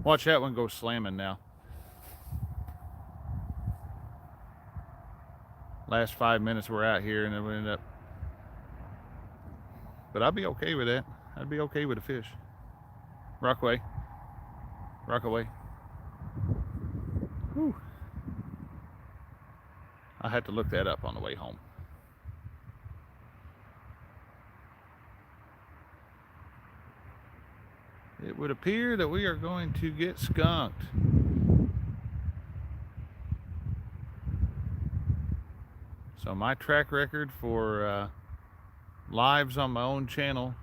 Watch that one go slamming now. Last 5 minutes we're out here, and then we end up. But I'd be okay with that. I'd be okay with a fish. Rockaway. Rockaway. Whew. I had to look that up on the way home. It would appear that we are going to get skunked. So my track record for lives on my own channel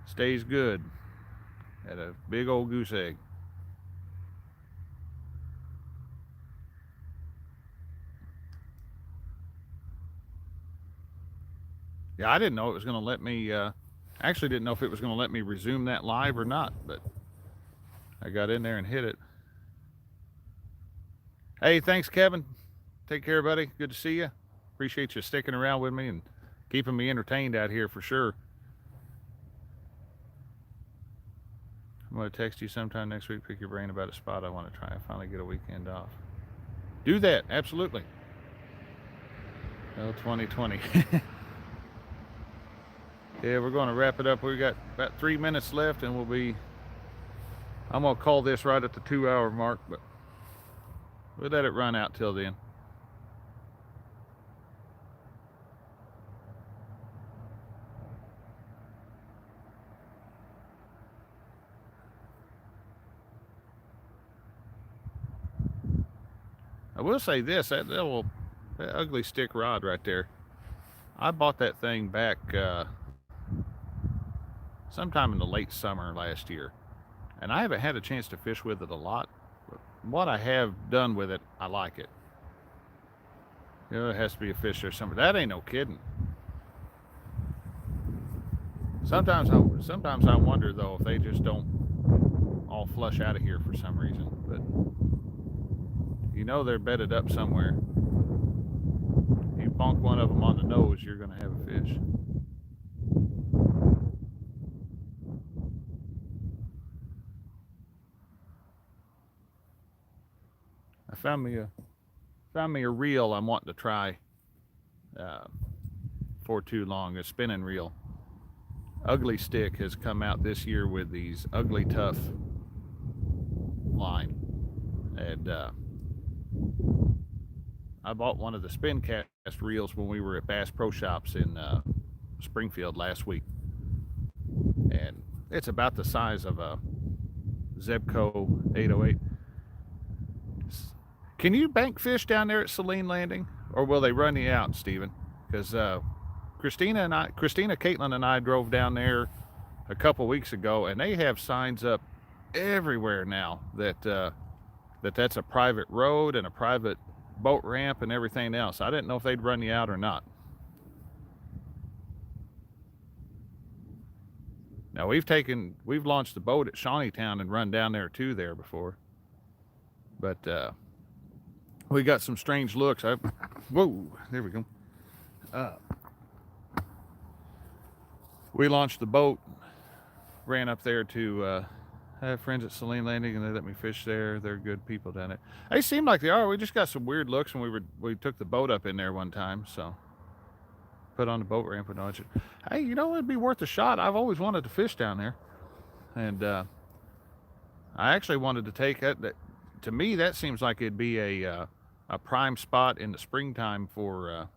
stays good at a big old goose egg. Yeah, I didn't know it was going to let me, actually didn't know if it was going to let me resume that live or not, but I got in there and hit it. Hey, thanks, Kevin. Take care, buddy. Good to see you. Appreciate you sticking around with me and keeping me entertained out here for sure. I'm going to text you sometime next week, pick your brain about a spot I want to try and finally get a weekend off. Do that, absolutely. Oh, 2020. Yeah, we're going to wrap it up. We got about 3 minutes left, and we'll be. I'm gonna call this right at the 2 hour mark, but we'll let it run out till then. I will say this: that ugly stick rod right there. I bought that thing back sometime in the late summer last year, and I haven't had a chance to fish with it a lot. But what I have done with it, I like it. You know, it has to be a fish or something. That ain't no kidding. Sometimes I wonder though if they just don't all flush out of here for some reason. But you know they're bedded up somewhere. You bonk one of them on the nose, you're gonna have a fish. I found me a reel I'm wanting to try uh, for too long. A spinning reel. Ugly Stick has come out this year with these ugly tough line, and I bought one of the spin cast reels when we were at Bass Pro Shops in Springfield last week, and it's about the size of a Zebco 808. Can you bank fish down there at Saline Landing, or will they run you out, Stephen? Because Christina, Caitlin, and I drove down there a couple weeks ago, and they have signs up everywhere now that's a private road and a private boat ramp and everything else. I didn't know if they'd run you out or not. Now we've launched the boat at Shawneetown and run down there too there before, but we got some strange looks. Whoa, there we go. Uh, we launched the boat, ran up there to. I have friends at Saline Landing, and they let me fish there. They're good people down there. They seem like they are. We just got some weird looks when we took the boat up in there one time. So put on the boat ramp and all that. Hey, you know it'd be worth a shot. I've always wanted to fish down there, and I actually wanted to take it. To me, that seems like it'd be a prime spot in the springtime for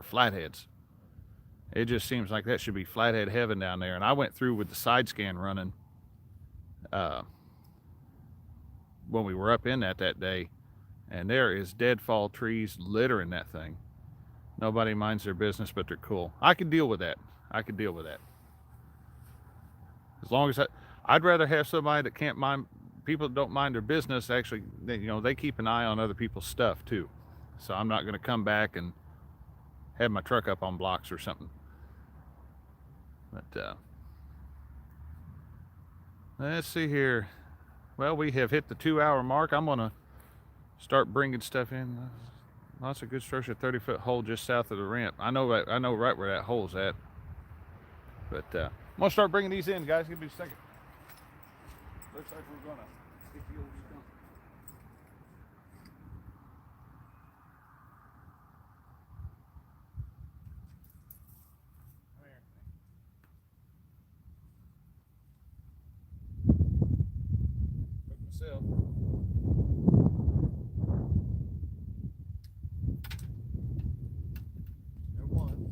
flatheads. It just seems like that should be flathead heaven down there. And I went through with the side scan running uh, when we were up in that day, and there is deadfall trees littering that thing. Nobody minds their business, but they're cool. I could deal with that. I could deal with that. As long as I'd rather have somebody that can't mind people that don't mind their business. Actually, they keep an eye on other people's stuff too. So I'm not going to come back and have my truck up on blocks or something. But let's see here. Well, we have hit the 2 hour mark. I'm going to start bringing stuff in. Lots of good structure. 30-foot hole just south of the ramp. I know right where that hole's at. But I'm gonna start bringing these in, guys. Give me a second. Looks like we're gonna hit the old stump. There. Look myself. There one.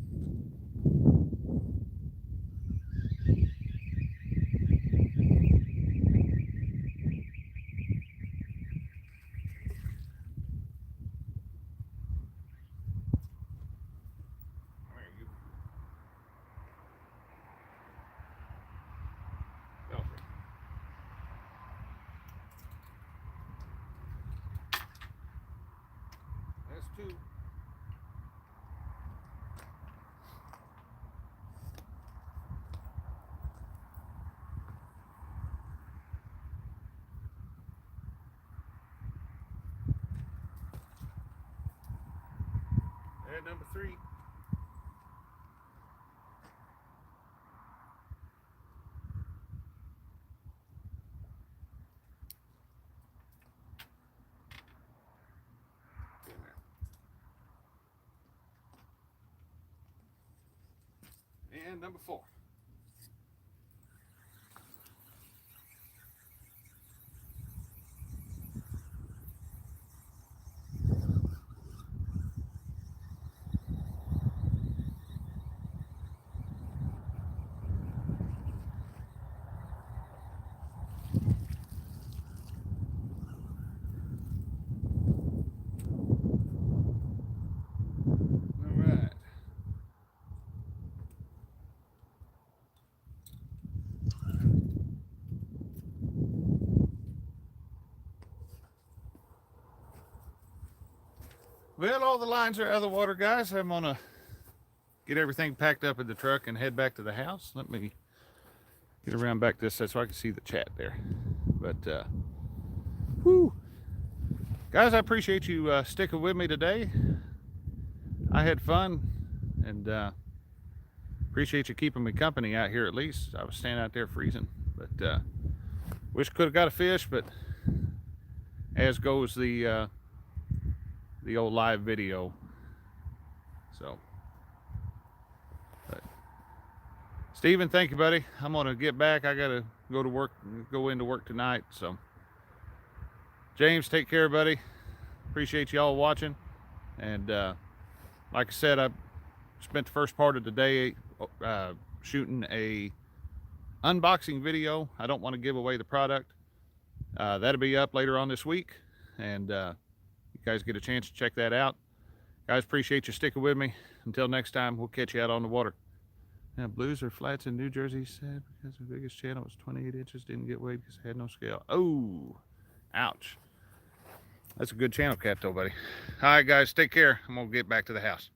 There you go. Go. That's two. And number three. In there. and number 4. Well, all the lines are out of the water, guys. I'm gonna get everything packed up in the truck and head back to the house. Let me get around back this side so I can see the chat there. But whew. Guys, I appreciate you sticking with me today. I had fun, and appreciate you keeping me company out here at least. I was standing out there freezing, but wish could have got a fish, but as goes the old live video. So, but Steven, thank you, buddy. I'm gonna get back. I gotta go to work, go into work tonight. So, James, take care, buddy. Appreciate y'all watching. And like I said, I spent the first part of the day shooting a unboxing video. I don't want to give away the product. That'll be up later on this week, and you guys get a chance to check that out. Guys, appreciate you sticking with me. Until next time, we'll catch you out on the water. Now, blues or flats in New Jersey said because the biggest channel was 28 inches, didn't get weighed because it had no scale. Oh, ouch. That's a good channel cat though, buddy. All right, guys, take care. I'm gonna get back to the house.